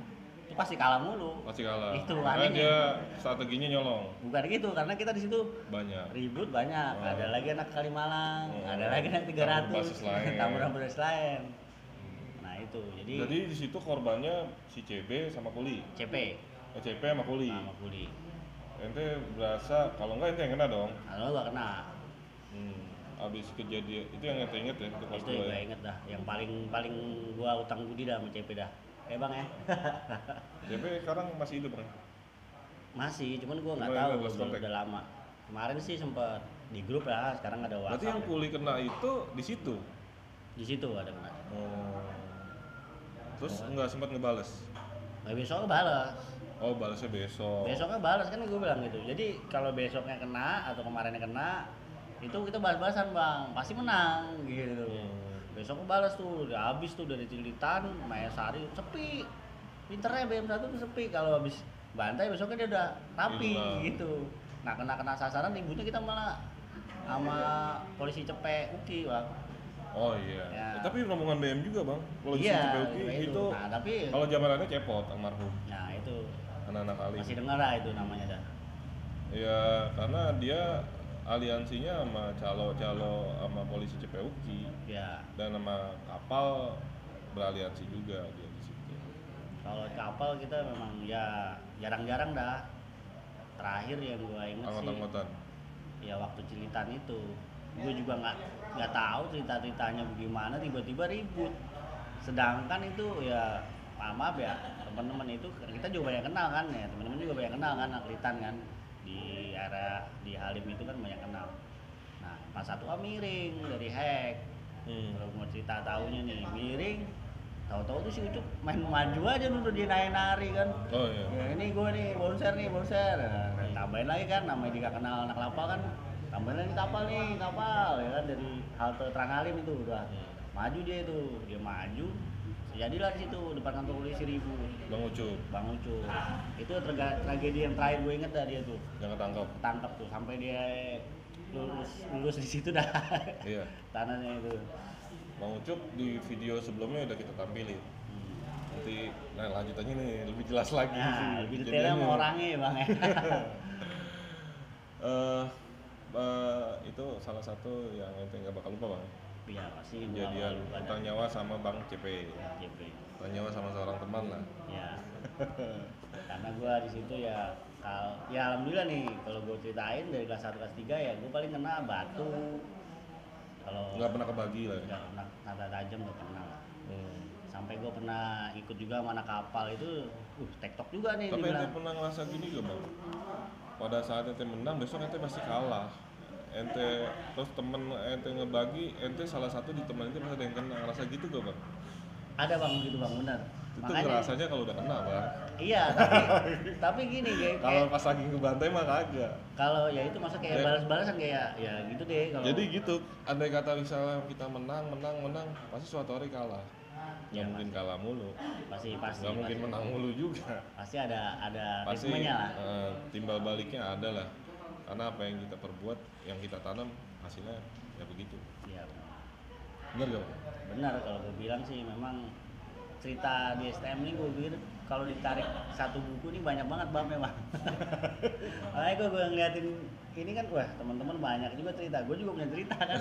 [SPEAKER 1] itu pasti kalah mulu.
[SPEAKER 2] Pasti kalah.
[SPEAKER 1] Itu
[SPEAKER 2] Karena
[SPEAKER 1] anehnya.
[SPEAKER 2] dia strateginya nyolong.
[SPEAKER 1] Bukan gitu, karena kita di situ
[SPEAKER 2] Banyak.
[SPEAKER 1] ribut banyak.
[SPEAKER 2] Oh.
[SPEAKER 1] Ada lagi anak Kalimalang,
[SPEAKER 2] Oh.
[SPEAKER 1] ada lagi anak 300.
[SPEAKER 2] Tambah basis lain.
[SPEAKER 1] Tambah basis lain. Nah itu, jadi
[SPEAKER 2] Jadi di situ korbannya si CB sama Kuli.
[SPEAKER 1] CP
[SPEAKER 2] CP sama Kuli.
[SPEAKER 1] sama Kuli.
[SPEAKER 2] Ente berasa kalau enggak ente yang kena dong.
[SPEAKER 1] Kalau gak kena,
[SPEAKER 2] Abis kejadian itu yang ente inget ya itu pas
[SPEAKER 1] itu gue inget dah. Yang paling gua utang budi dah sama CP dah. Bang ya.
[SPEAKER 2] CP sekarang masih hidup kan?
[SPEAKER 1] Masih, cuman gua nggak
[SPEAKER 2] Cuma
[SPEAKER 1] tahu,
[SPEAKER 2] nggak lost contact.
[SPEAKER 1] udah lama. Kemarin sih sempet di grup lah, sekarang ada WhatsApp.
[SPEAKER 2] Berarti yang Kuli kena itu di situ.
[SPEAKER 1] Di situ ada kena.
[SPEAKER 2] Terus nggak sempat ngebales.
[SPEAKER 1] Nah, besoknya balas.
[SPEAKER 2] Oh, balasnya besok.
[SPEAKER 1] Besoknya balas kan gue bilang gitu. Jadi kalau besoknya kena atau kemarinnya kena, itu kita balas-balasan bang, pasti menang gitu. Besoknya balas tuh, udah habis tuh dari Cilitan, Mayasari sepi. Pinternya BM1 tuh sepi, kalau habis bantai besoknya dia udah rapi gitu. Nah kena sasaran ributnya kita malah sama polisi Cepek Uki bang.
[SPEAKER 2] Oh iya.
[SPEAKER 1] Ya.
[SPEAKER 2] Tapi rombongan BM juga bang. Kalau di
[SPEAKER 1] Iya,
[SPEAKER 2] CPUki itu.
[SPEAKER 1] Nah tapi
[SPEAKER 2] Kalau zamannya Cepot almarhum.
[SPEAKER 1] nah itu
[SPEAKER 2] Anak-anak kali.
[SPEAKER 1] masih dengar lah itu namanya dah.
[SPEAKER 2] Ya karena dia aliansinya sama calo sama polisi CPUki
[SPEAKER 1] Ya
[SPEAKER 2] dan sama kapal beraliansi juga dia di situ.
[SPEAKER 1] kalau kapal kita memang ya jarang-jarang dah. Terakhir yang gua inget sih
[SPEAKER 2] Anggot-anggotan.
[SPEAKER 1] ya waktu Cilitan itu, gue juga nggak tahu cerita-ceritanya bagaimana tiba-tiba ribut. Sedangkan itu ya maaf ya teman-teman itu kita juga banyak kenal kan ya, teman-teman juga banyak kenal kan Cilitan kan di area di Halim itu kan banyak kenal. Nah pas satu miring dari hack, kalau mau cerita tahunya nih miring, tahu-tahu tuh si Ucup main maju aja nuntut dia nari kan.
[SPEAKER 2] Oh iya.
[SPEAKER 1] Ya, ini gue nih bonser. Nah, tambahin lagi kan namanya dia gak kenal anak kapal kan, tambahin lagi kapal ya kan dari halte Trangalim itu udah maju dia maju. Jadilah di situ depan kantor polisi ribut.
[SPEAKER 2] Bang
[SPEAKER 1] Ucup. Itu tragedi yang terakhir gue inget dah dia tuh.
[SPEAKER 2] yang
[SPEAKER 1] Ketangkep tuh sampai dia lulus di situ dah.
[SPEAKER 2] Iya.
[SPEAKER 1] Tanahnya itu.
[SPEAKER 2] Bang Ucup di video sebelumnya udah kita tampilin. Nanti lanjutannya nih lebih jelas lagi sih.
[SPEAKER 1] Nah, lebih detailnya sama orangnya ya bang ya.
[SPEAKER 2] Itu salah satu yang ente nggak bakal lupa bang.
[SPEAKER 1] Iya pasti gua
[SPEAKER 2] Kejadian
[SPEAKER 1] lupa dah.
[SPEAKER 2] utang nyawa sama Bang CP.
[SPEAKER 1] JP.
[SPEAKER 2] Utang nyawa sama seorang teman lah.
[SPEAKER 1] Ya. Karena gua di situ ya alhamdulillah nih kalau gua ceritain dari kelas 1 kelas 3 ya gua paling kena batu. Kalau
[SPEAKER 2] Nggak pernah kebagi lah ya.
[SPEAKER 1] nggak pernah kata tajam nggak pernah lah. Sampai gua pernah ikut juga sama anak kapal itu tektok juga nih
[SPEAKER 2] Tapi ente
[SPEAKER 1] dibilang.
[SPEAKER 2] pernah ngerasa gini gak bang? Pada saat ente menang besok ente pasti kalah. Ente terus temen ente ngebagi, ente salah satu di teman ente pasti ada yang kena, ngerasa gitu gak bang?
[SPEAKER 1] Ada bang gitu bang benar.
[SPEAKER 2] Itu ngerasanya kalau udah kena bang.
[SPEAKER 1] Iya tapi gini
[SPEAKER 2] Kalau pas lagi ngebantai mah kagak.
[SPEAKER 1] kalau ya itu masa kayak balas-balasan kayak ya gitu deh kalau.
[SPEAKER 2] Jadi gitu, andai kata misalnya kita menang, pasti suatu hari kalah. nggak mungkin kalah mulu,
[SPEAKER 1] pasti
[SPEAKER 2] nggak mungkin menang mulu juga,
[SPEAKER 1] pasti ada
[SPEAKER 2] pasti
[SPEAKER 1] ritmenya lah.
[SPEAKER 2] timbal baliknya ada lah, karena apa yang kita perbuat, yang kita tanam hasilnya ya begitu.
[SPEAKER 1] Iya
[SPEAKER 2] Bener gak?
[SPEAKER 1] benar, kalau gue bilang sih memang cerita di STM ini gue pikir kalau ditarik satu buku ini banyak banget Bang memang. Makanya gue ngeliatin ini kan, wah teman-teman banyak juga cerita, gue juga punya cerita kan.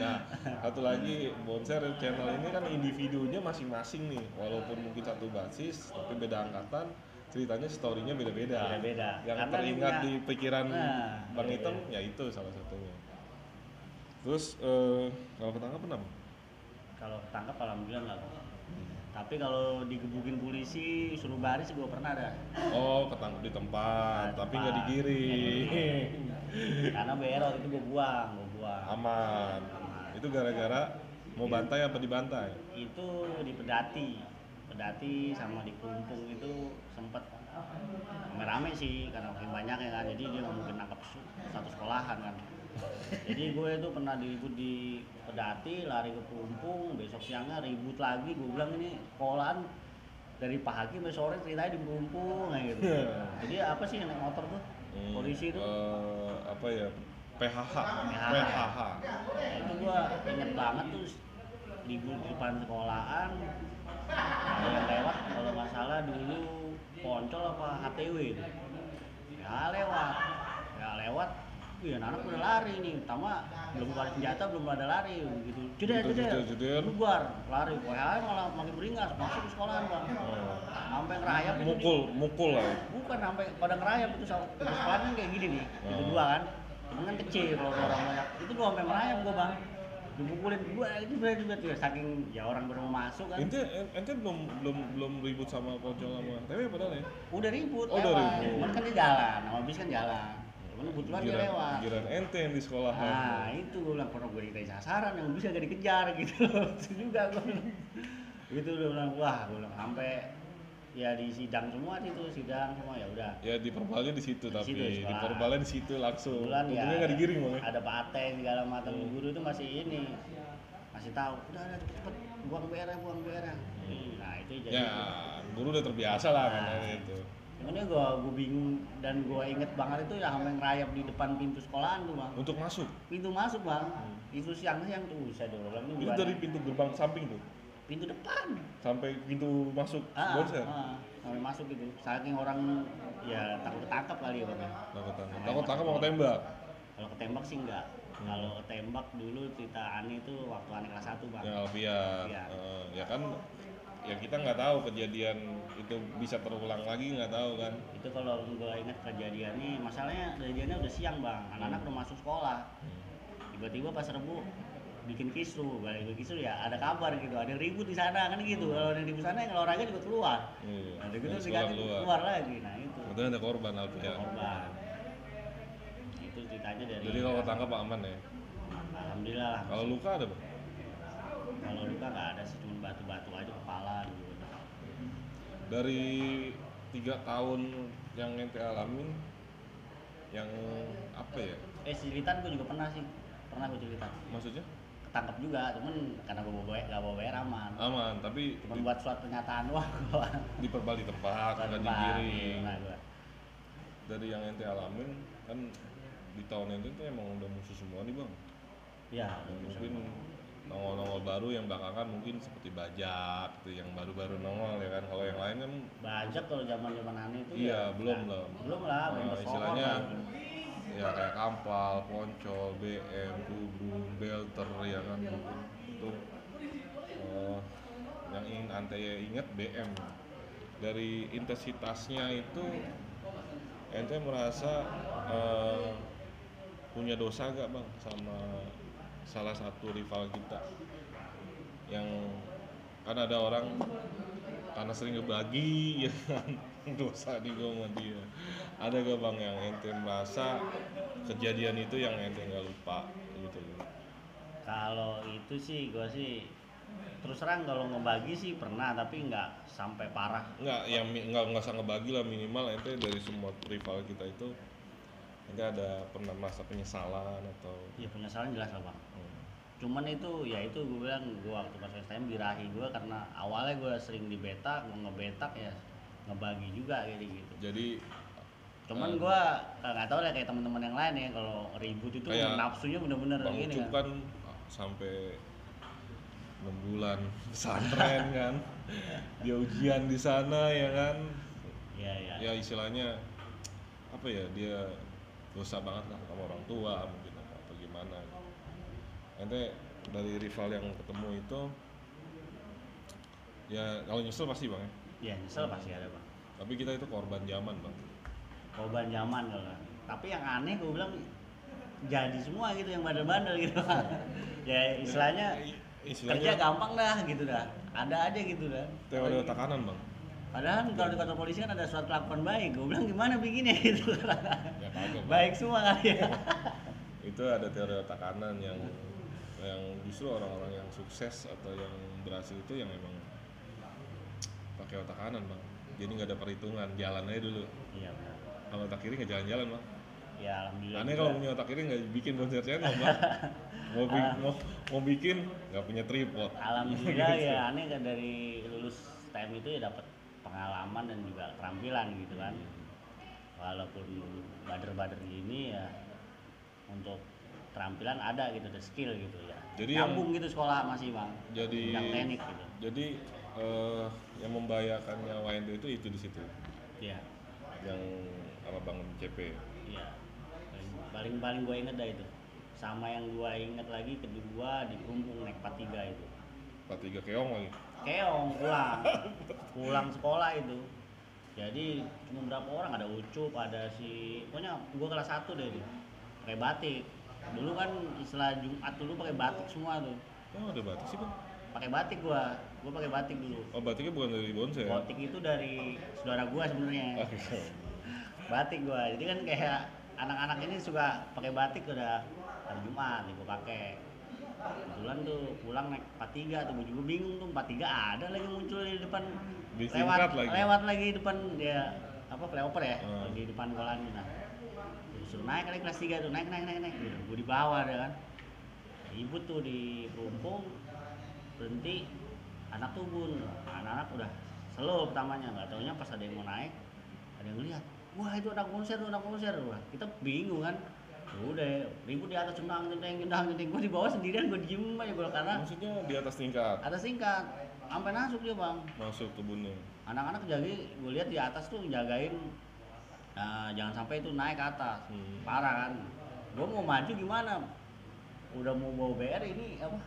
[SPEAKER 2] Nah, satu lagi Bonser channel ini kan individunya masing-masing nih, walaupun mungkin satu basis tapi beda angkatan, ceritanya story-nya beda-beda. Yang
[SPEAKER 1] Karena
[SPEAKER 2] teringat di pikiran Bang
[SPEAKER 1] beda-beda.
[SPEAKER 2] Item ya itu salah satunya. Terus kalau ketangkap apa?
[SPEAKER 1] Kalau ketangkap alhamdulillah nggak kok. Tapi kalau digebukin polisi suruh baris gue pernah ada.
[SPEAKER 2] Oh, ketangkap di tempat, tapi nggak
[SPEAKER 1] Tempat.
[SPEAKER 2] digiring.
[SPEAKER 1] Karena berot itu gue buang.
[SPEAKER 2] Aman. Itu gara-gara mau bantai apa dibantai?
[SPEAKER 1] Itu di pedati sama di Klumpung itu sempet rame-rame sih karena makin banyak ya kan, jadi dia nggak mungkin nangkap satu sekolahan kan. Jadi gue itu pernah diribut di pedati, lari ke Klumpung, besok siangnya ribut lagi. Gue bilang ini sekolahan dari pagi sampai sore ceritanya di Klumpung kayak gitu. Jadi apa sih yang naik motor tuh polisi itu
[SPEAKER 2] Apa ya? PHH.
[SPEAKER 1] Nah, itu gua inget banget tuh di depan sekolahan ada yang lewat, kalau nggak salah dulu Poncol apa HTW itu ya lewat wih anak udah lari nih, pertama belum keluar senjata, belum ada lari gitu,
[SPEAKER 2] Jeder.
[SPEAKER 1] bubar lari, malah makin beringas masuk ke sekolahan Bang. Sampai ngerayap itu
[SPEAKER 2] Mukul lah.
[SPEAKER 1] bukan sampai pada ngerayap itu sekolahan kan kayak gini nih, itu dua kan, cuman kan kecil kalau orang banyak, itu gua sampai merayap gua Bang, dipukulin gua itu juga tuh saking ya orang baru mau masuk kan.
[SPEAKER 2] Ente belum ribut sama Poncol sama tapi padahal ya.
[SPEAKER 1] Udah ribut
[SPEAKER 2] Oh,
[SPEAKER 1] lewat,
[SPEAKER 2] udah ribut.
[SPEAKER 1] cuman kan dia jalan, sama bis kan jalan, cuman kebetulan dia lewat.
[SPEAKER 2] Giran ente yang di sekolahan.
[SPEAKER 1] Nah itu gue bilang, pernah gue dikasih sasaran yang bisa gak dikejar gitu loh. Itu juga gue bilang itu udah bilang, wah gue bilang sampai ya di sidang semua itu, sidang semua ya udah.
[SPEAKER 2] Ya diperbalnya di situ
[SPEAKER 1] Di
[SPEAKER 2] tapi
[SPEAKER 1] situ, sekolah.
[SPEAKER 2] diperbalnya di situ langsung.
[SPEAKER 1] Kebetulan ya
[SPEAKER 2] Untungnya nggak digiring malah.
[SPEAKER 1] ada Pak Ate segala macam, guru itu masih ini, masih tahu udah cepet buang BR. Nah itu jadi
[SPEAKER 2] Ya guru udah terbiasa lah kan itu.
[SPEAKER 1] Cuman ya gue bingung dan gue inget banget itu yang sampai ngerayap di depan pintu sekolahan tuh Bang.
[SPEAKER 2] Untuk masuk.
[SPEAKER 1] Pintu masuk Bang, itu siang-siang tuh saya dulu bilang
[SPEAKER 2] Itu dari pintu gerbang samping tuh
[SPEAKER 1] pintu depan.
[SPEAKER 2] sampai pintu masuk Bonser.
[SPEAKER 1] Sampai masuk gitu. Saking orang ya takut ketangkap kali ya Bang.
[SPEAKER 2] Takut tangkap mau tembak.
[SPEAKER 1] Kalau ketembak sih enggak. Kalau ketembak dulu cerita Ani itu waktu Ani kelas 1 Bang.
[SPEAKER 2] Ya Alfian.
[SPEAKER 1] Iya.
[SPEAKER 2] Ya kan ya kita nggak tahu kejadian itu bisa terulang lagi, nggak tahu kan.
[SPEAKER 1] Itu kalau gue ingat kejadiannya, masalahnya kejadiannya udah siang Bang. Anak-anak udah masuk sekolah. Tiba-tiba pas Rebu bikin kisru, balik ke kisru ya ada kabar gitu, ada yang ribut di sana kan gitu. Kalau ada yang ribut sana yang olahraga juga keluar.
[SPEAKER 2] Iya.
[SPEAKER 1] Nah, gitu
[SPEAKER 2] Dari
[SPEAKER 1] diganti
[SPEAKER 2] sekolah
[SPEAKER 1] keluar lagi. Nah itu
[SPEAKER 2] Kebetulan ada korban Alfian.
[SPEAKER 1] korban. Itu ceritanya dari.
[SPEAKER 2] Jadi kalau ketangkap aman ya.
[SPEAKER 1] Alhamdulillah lah.
[SPEAKER 2] Kalau luka ada Bang?
[SPEAKER 1] Kalau luka nggak ada sih, cuma batu-batu aja kepala gitu.
[SPEAKER 2] Dari 3 tahun yang ente alamin, yang apa ya?
[SPEAKER 1] Cilitan gue juga pernah sih, gue cilitan.
[SPEAKER 2] Maksudnya?
[SPEAKER 1] Ketangkap juga, cuman karena gue nggak bawa bayar aman.
[SPEAKER 2] Aman, tapi
[SPEAKER 1] Cuman buat surat pernyataan doang gue.
[SPEAKER 2] diperbal di tempat, nggak digiring.
[SPEAKER 1] Nah, gue.
[SPEAKER 2] Dari yang ente alamin kan di tahun ente tuh emang udah musuh semua nih Bang.
[SPEAKER 1] Ya,
[SPEAKER 2] Mungkin nongol-nongol baru yang belakangan mungkin seperti Bajak itu yang baru-baru nongol ya kan. Kalau yang lain kan
[SPEAKER 1] Bajak kalau zaman Ani itu
[SPEAKER 2] iya
[SPEAKER 1] ya,
[SPEAKER 2] belum
[SPEAKER 1] nah,
[SPEAKER 2] lah.
[SPEAKER 1] belum lah, belum
[SPEAKER 2] Nah,
[SPEAKER 1] bersohor
[SPEAKER 2] istilahnya
[SPEAKER 1] lah.
[SPEAKER 2] ya kayak Kampal, Poncol, BM, Kubrung, Belter ya kan itu yang ingin ante ingat BM. Dari intensitasnya itu ente merasa punya dosa gak Bang sama salah satu rival kita yang kan ada orang karena sering ngebagi ya kan dosa di sama dia. Ada gak Bang yang ente merasa kejadian itu yang ente nggak lupa gitu?
[SPEAKER 1] Kalau itu sih gue sih terus terang kalau ngebagi sih pernah, tapi nggak sampai parah.
[SPEAKER 2] Nggak usah ngebagi lah, minimal ente dari semua rival kita itu ente ada pernah merasa penyesalan atau
[SPEAKER 1] Ya penyesalan jelas lah Bang. cuman itu ya itu gue bilang gue waktu pas STM birahi gue karena awalnya gue sering dibetak, mau ngebetak ya ngebagi juga kayak gitu.
[SPEAKER 2] Jadi
[SPEAKER 1] Cuman gue nggak tahu lah kayak teman-teman yang lain ya kalau ribut itu
[SPEAKER 2] kayak
[SPEAKER 1] nafsunya bener-bener
[SPEAKER 2] Bang
[SPEAKER 1] gini
[SPEAKER 2] Ucup
[SPEAKER 1] kan.
[SPEAKER 2] kan sampai 6 bulan pesantren kan, dia ujian di sana ya kan,
[SPEAKER 1] Iya.
[SPEAKER 2] ya istilahnya apa ya, dia dosa banget lah sama orang tua mungkin apa gimana. Ente dari rival yang ketemu itu ya kalau nyesel pasti bang ya.
[SPEAKER 1] Iya nyesel pasti ada bang.
[SPEAKER 2] Tapi kita itu korban zaman bang.
[SPEAKER 1] Korban zaman kalau. Tapi yang aneh gue bilang jadi semua gitu yang bandel-bandel gitu. Ya istilahnya kerja gampang dah gitu dah. Ada aja gitu dah.
[SPEAKER 2] Teori otak kanan bang.
[SPEAKER 1] Padahal kalau di kantor polisi kan ada surat kelakuan baik. Gue bilang gimana bikinnya gitu.
[SPEAKER 2] Ya kagak bang.
[SPEAKER 1] Baik semua kali ya.
[SPEAKER 2] Itu ada teori otak kanan yang justru orang-orang yang sukses atau yang berhasil itu yang emang pakai otak kanan bang. Jadi nggak ada perhitungan, jalan aja dulu.
[SPEAKER 1] Iya benar.
[SPEAKER 2] Kalau otak kiri nggak jalan-jalan bang.
[SPEAKER 1] Ya alhamdulillah.
[SPEAKER 2] Aneh kalau punya otak kiri nggak bikin konser channel bang. mau bikin nggak punya tripod.
[SPEAKER 1] Alhamdulillah
[SPEAKER 2] Gitu.
[SPEAKER 1] ya aneh kan dari lulus STM itu ya dapat pengalaman dan juga keterampilan gitu kan. Walaupun bader-bader gini ya untuk keterampilan ada gitu, ada skill gitu ya.
[SPEAKER 2] Jadi
[SPEAKER 1] nyambung gitu sekolah masih bang.
[SPEAKER 2] Jadi
[SPEAKER 1] Bidang teknik gitu.
[SPEAKER 2] Jadi yang membahayakan nyawa ente itu di situ.
[SPEAKER 1] Iya.
[SPEAKER 2] Yang apa bang CP.
[SPEAKER 1] Iya. Paling gue inget dah itu. Sama yang gue inget lagi kedua di Perumpung naik 43 itu.
[SPEAKER 2] 43 keong lagi.
[SPEAKER 1] Keong pulang sekolah itu. Jadi cuma berapa orang, ada Ucup, ada si pokoknya gue kelas 1 deh itu. Pakai batik. Dulu kan istilah Jumat dulu pakai batik semua tuh.
[SPEAKER 2] Oh ada batik sih bang.
[SPEAKER 1] Pakai batik gua pakai batik dulu.
[SPEAKER 2] Oh batiknya bukan dari bonsai ya?
[SPEAKER 1] Batik itu dari saudara gua sebenarnya. Batik gua. Jadi kan kayak anak-anak ini suka pakai batik udah hari Jumat nih gua pakai. Kebetulan tuh pulang naik 43 tuh gua juga bingung tuh 43 ada lagi muncul di depan lewat lagi depan dia apa flyover ya di depan kolan. Nah disuruh naik kali kelas 3 tuh naik gua di bawah ada kan. Ribut tuh di Perumpung berhenti anak turun, anak-anak udah slow pertamanya, nggak taunya pas ada yang mau naik ada yang lihat, wah itu anak konser, wah kita bingung kan. Udah ribut di atas cendang, gue di bawah sendirian, gue diem aja gue karena
[SPEAKER 2] maksudnya di atas tingkat
[SPEAKER 1] sampai masuk dia bang,
[SPEAKER 2] masuk kebunnya.
[SPEAKER 1] anak-anak jaga, gue lihat di atas tuh jagain jangan sampai itu naik ke atas. Parah kan, gue mau maju gimana, udah mau bawa BR ini apa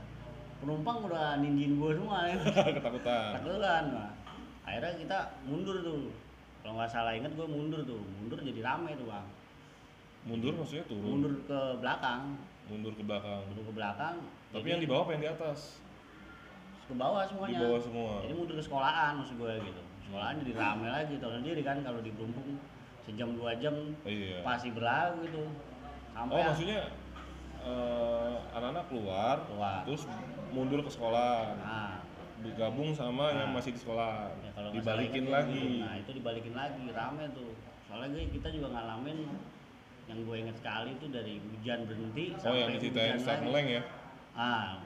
[SPEAKER 1] penumpang udah ninjin gue semua ya. Ketakutan. Nah, akhirnya kita mundur tuh, kalau nggak salah inget gue mundur jadi rame tuh bang.
[SPEAKER 2] Mundur maksudnya turun?
[SPEAKER 1] Mundur ke belakang.
[SPEAKER 2] Tapi yang di bawah apa yang di atas?
[SPEAKER 1] Ke bawah semuanya.
[SPEAKER 2] Di bawah semua.
[SPEAKER 1] Jadi mundur ke sekolahan maksud gue gitu. Sekolahan jadi rame lagi, tahu sendiri kan kalau di Perumpung sejam 2 jam pasti berlalu gitu. Sampai
[SPEAKER 2] maksudnya anak-anak keluar, terus mundur ke sekolah, digabung sama yang masih di sekolah,
[SPEAKER 1] ya,
[SPEAKER 2] dibalikin lagi.
[SPEAKER 1] Nah itu dibalikin lagi, rame tuh. Soalnya kita juga ngalamin yang gue inget sekali itu dari hujan berhenti sampai
[SPEAKER 2] yang di situ yang start meleng ya?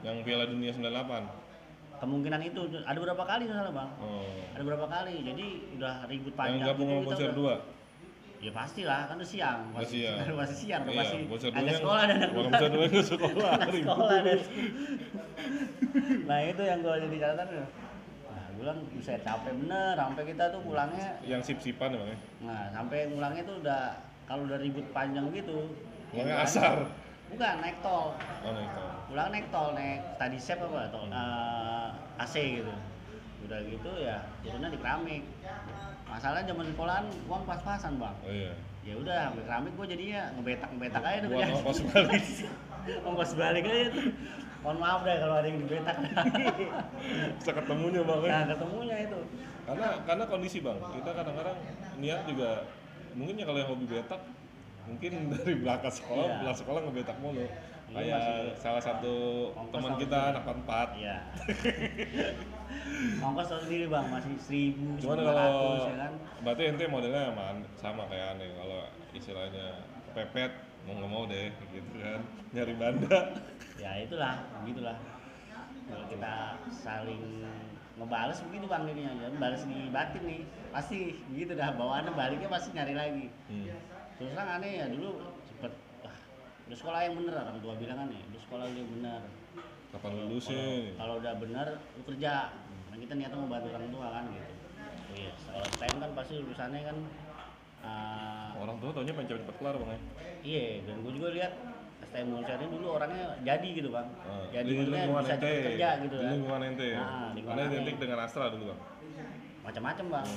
[SPEAKER 2] Yang Piala Dunia 98?
[SPEAKER 1] Kemungkinan itu, ada berapa kali salah bang? Ada berapa kali, jadi udah ribut panjang.
[SPEAKER 2] Yang gabung sama konser 2?
[SPEAKER 1] Ya pastilah, kan udah siang. Masih siang,
[SPEAKER 2] iya,
[SPEAKER 1] masih ada sekolah dan anak
[SPEAKER 2] konser 2 ke sekolah.
[SPEAKER 1] Nah itu yang gue jadi catatan. Nah gue bilang bisa capek bener, sampai kita tuh pulangnya.
[SPEAKER 2] Yang sip-sipan ya bang?
[SPEAKER 1] Nah sampai pulangnya tuh udah, kalau udah ribut panjang gitu.
[SPEAKER 2] Pulangnya asar?
[SPEAKER 1] Bukan, naik tol.
[SPEAKER 2] Naik tol.
[SPEAKER 1] Pulang naik tol, naik tadi sep apa tol AC gitu. Udah gitu ya turunnya di Keramik. Masalahnya zaman sekolahan uang pas-pasan bang.
[SPEAKER 2] Oh iya.
[SPEAKER 1] Ya udah sampai Keramik gue jadinya ngebetak aja tuh.
[SPEAKER 2] Buat ongkos balik.
[SPEAKER 1] Ongkos balik aja tuh. Mohon maaf deh kalau ada yang dibetak lagi.
[SPEAKER 2] Bisa ketemunya bang.
[SPEAKER 1] Nah ketemunya itu.
[SPEAKER 2] Karena kondisi bang, kita kadang-kadang niat juga mungkin ya kalau yang hobi betak mungkin dari belakang sekolah, pulang sekolah ngebetak mulu. Kayak salah satu teman kita anak 4.
[SPEAKER 1] Iya. Ongkos tahu sendiri bang, masih 1.000.
[SPEAKER 2] Cuman kalau
[SPEAKER 1] ya kan?
[SPEAKER 2] berarti ente modelnya sama kayak aneh. Kalau istilahnya kepepet mau nggak mau deh gitu kan, nyari banda.
[SPEAKER 1] Ya itulah, begitulah. Kalau kita saling ngebales begitu bang jadinya, ya balas di batin nih, pasti begitu dah bawaannya baliknya pasti nyari lagi. Terus terang aneh ya dulu sempet, wah udah sekolah yang bener orang tua bilang kan ya, udah sekolah yang bener.
[SPEAKER 2] Kapan lulus sih?
[SPEAKER 1] Kalau udah bener lu kerja, nah kita niatnya mau bantu orang tua kan gitu. Oh iya, kalau STM kan pasti lulusannya kan
[SPEAKER 2] Orang tua taunya pengen cepet kelar bang ya.
[SPEAKER 1] iya, dan gue juga lihat STM Monster ini dulu orangnya jadi gitu bang. Jadi
[SPEAKER 2] Di
[SPEAKER 1] maksudnya
[SPEAKER 2] lingkungan
[SPEAKER 1] bisa
[SPEAKER 2] ente,
[SPEAKER 1] cepet kerja gitu
[SPEAKER 2] di
[SPEAKER 1] kan.
[SPEAKER 2] lingkungan ente.
[SPEAKER 1] Lingkungan
[SPEAKER 2] Karena
[SPEAKER 1] aneh.
[SPEAKER 2] identik dengan Astra dulu bang.
[SPEAKER 1] Macam-macam bang.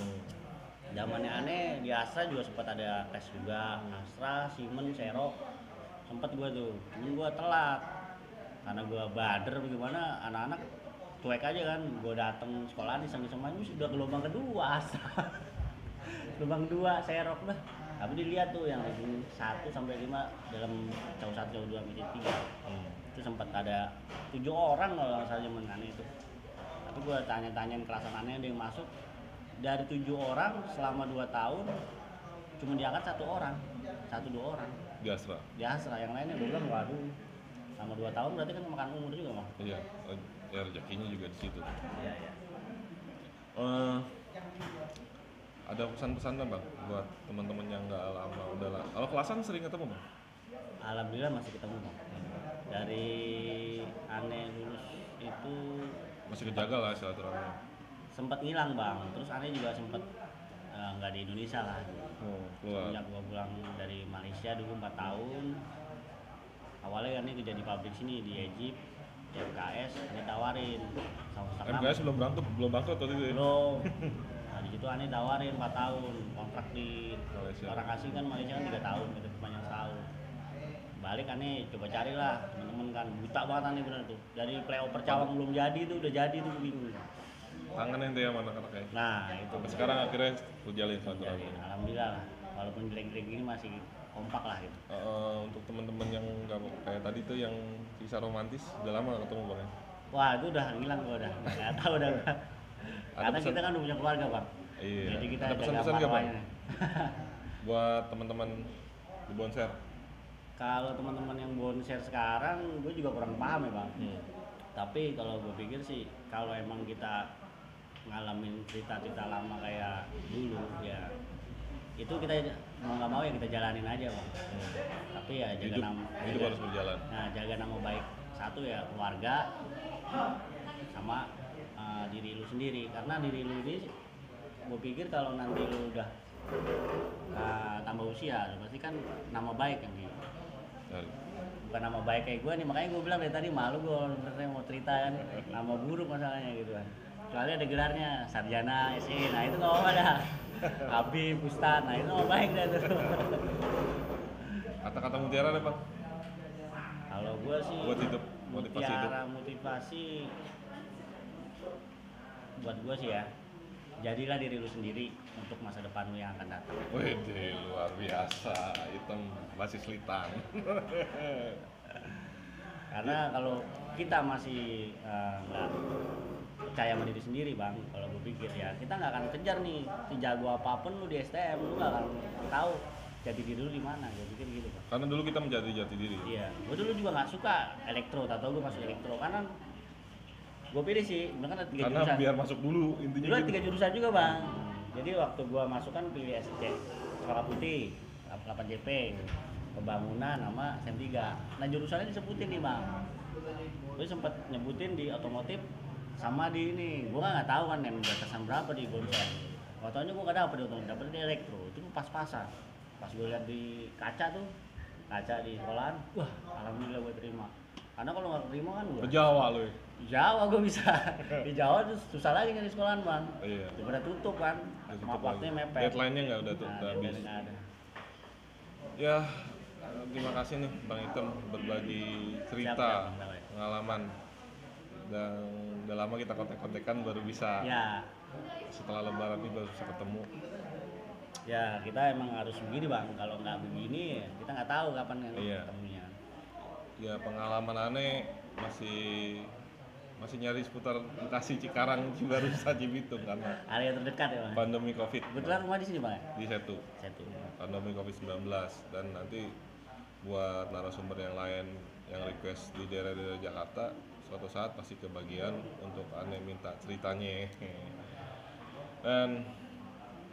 [SPEAKER 1] Zamannya aneh di Astra juga sempat ada tes juga, Astra, Siemens, Xerox, sempat gua tuh, cuman gua telat karena gua bader bagaimana anak-anak cuek aja kan, gua datang sekolah iseng-iseng main sudah gelombang kedua Astra. Gelombang 2 Xerox dah. Tapi dilihat tuh yang ranking 1 sampai 5 dalam jauh 1, jauh 2, menjadi 3. Itu sempat ada 7 orang kalau nggak salah zaman aneh itu. Tapi gua tanya-tanyain kelasan aneh ada yang masuk. Dari 7 orang selama 2 tahun cuma diangkat 1 orang, 1-2 orang
[SPEAKER 2] Di Astra.
[SPEAKER 1] di Astra, yang lainnya gue bilang waduh selama 2 tahun berarti kan makan umur juga mah.
[SPEAKER 2] Iya, ya rezekinya juga di situ.
[SPEAKER 1] Iya iya.
[SPEAKER 2] Ada pesan-pesan nggak bang buat teman-teman yang nggak lama udah lah. Kalau kelasan sering ketemu bang?
[SPEAKER 1] Alhamdulillah masih ketemu bang. Dari aneh lulus itu
[SPEAKER 2] Masih kejaga lah silaturahmi.
[SPEAKER 1] sempat ngilang bang, terus aneh juga sempat nggak di Indonesia lah.
[SPEAKER 2] Keluar.
[SPEAKER 1] Sejak gua pulang dari Malaysia dulu 4 tahun, awalnya kan ini kerja di pabrik sini di Egypt, di MKS, aneh tawarin sama startup.
[SPEAKER 2] MKS belum bangkrut waktu itu. Ya?
[SPEAKER 1] Belum. Nah di situ aneh tawarin 4 tahun kontrak di
[SPEAKER 2] Malaysia.
[SPEAKER 1] orang asing kan Malaysia kan 3 tahun, gitu panjang setahun. Balik aneh coba carilah teman-teman kan, buta banget aneh bener tuh. Dari playoff Cawang belum jadi tuh udah jadi tuh bingung.
[SPEAKER 2] Kangen ente sama anak-anaknya.
[SPEAKER 1] Nah itu.
[SPEAKER 2] Sampai sekarang akhirnya terjalin silaturahmi.
[SPEAKER 1] Jadi, alhamdulillah lah. Walaupun jelek-jelek gini masih kompak lah gitu.
[SPEAKER 2] Untuk teman-teman yang nggak kayak tadi tuh yang kisah romantis udah lama nggak ketemu bang ya?
[SPEAKER 1] Wah itu udah hilang gua udah. Nggak tahu udah. Karena
[SPEAKER 2] pesan-
[SPEAKER 1] kita kan udah punya keluarga bang.
[SPEAKER 2] Iya.
[SPEAKER 1] Jadi kita
[SPEAKER 2] Ada
[SPEAKER 1] jaga
[SPEAKER 2] pesan-pesan nggak bang?
[SPEAKER 1] marwahnya.
[SPEAKER 2] Buat teman-teman di Bonser.
[SPEAKER 1] Kalau teman-teman yang bonser sekarang, gue juga kurang paham ya bang. Tapi kalau gue pikir sih, kalau emang kita ngalamin cerita-cerita lama kayak dulu, ya itu kita mau nggak mau ya kita jalanin aja bang. Tapi ya jaga
[SPEAKER 2] Hidup harus berjalan.
[SPEAKER 1] Nah jaga nama baik satu ya keluarga, sama diri lu sendiri. Karena diri lu ini, gue pikir kalau nanti lu udah tambah usia, pasti kan nama baik yang gitu. Bukan nama baik kayak gue nih, makanya gue bilang dari tadi malu gue sebenarnya mau cerita kan nama buruk masalahnya gitu kan. Kecuali ada gelarnya sarjana, SE, nah itu nggak apa-apa dah. Habib, Ustadz, nah itu nama baik dah tuh.
[SPEAKER 2] Kata-kata mutiara deh bang.
[SPEAKER 1] Kalau gue sih
[SPEAKER 2] Buat hidup, motivasi hidup.
[SPEAKER 1] motivasi buat gue sih ya, jadilah diri lu sendiri untuk masa depan lu yang akan datang.
[SPEAKER 2] Wih, luar biasa, hitam basis litan.
[SPEAKER 1] Karena kalau kita masih nggak percaya sama diri sendiri bang, kalau gue pikir ya kita nggak akan kejar nih sejago apapun lu di STM, lu nggak akan tahu jati diri lu di mana. Gue pikir gitu bang.
[SPEAKER 2] Karena dulu kita menjadi jati diri.
[SPEAKER 1] Iya, gue dulu juga nggak suka elektro, atau gue masuk elektro karena gue pilih sih, bener kan ada 3
[SPEAKER 2] Karena
[SPEAKER 1] jurusan.
[SPEAKER 2] biar masuk dulu intinya.
[SPEAKER 1] Dulu ada
[SPEAKER 2] gitu.
[SPEAKER 1] 3 jurusan juga bang. Jadi waktu gue masuk kan pilih SC, Sekolah Putih, 8 JP, Pembangunan sama SEM 3. Nah jurusannya disebutin nih bang. Gue sempet nyebutin di otomotif sama di ini. Gue nggak tahu kan yang batasan berapa di Bonser. Waktunya gue nggak dapet di otomotif, dapet di elektro. Itu pas-pasan. Pas gue lihat di kaca tuh, kaca di sekolahan, wah alhamdulillah gue terima. Karena kalau nggak terima kan gue
[SPEAKER 2] Ke Jawa lu. Ya?
[SPEAKER 1] di Jawa gue bisa. Di Jawa tuh susah lagi nyari sekolahan bang.
[SPEAKER 2] Iya.
[SPEAKER 1] Udah tutup kan,
[SPEAKER 2] Udah tutup
[SPEAKER 1] maaf waktunya
[SPEAKER 2] lagi.
[SPEAKER 1] mepet.
[SPEAKER 2] Deadline-nya nggak udah tuh, udah habis.
[SPEAKER 1] deadline-nya nggak ada.
[SPEAKER 2] Ya, terima kasih nih Bang Item berbagi cerita,
[SPEAKER 1] Siap, Bang.
[SPEAKER 2] pengalaman. Dan udah lama kita kontek-kontekan baru bisa.
[SPEAKER 1] Ya,
[SPEAKER 2] Setelah lebaran ini baru bisa ketemu.
[SPEAKER 1] ya kita emang harus begini bang. Kalau nggak begini, kita nggak tahu kapan yang
[SPEAKER 2] Iya.
[SPEAKER 1] ketemunya.
[SPEAKER 2] Ya pengalaman aneh masih nyari seputar Bekasi, Cikarang, Cibarus, Saji Bitung karena
[SPEAKER 1] Area terdekat ya bang.
[SPEAKER 2] pandemi Covid.
[SPEAKER 1] Kebetulan rumah di sini bang.
[SPEAKER 2] Di Setu.
[SPEAKER 1] Satu.
[SPEAKER 2] Pandemi Covid-19 dan nanti buat narasumber yang lain yang request di daerah-daerah Jakarta, suatu saat pasti kebagian untuk Ane minta ceritanya. Dan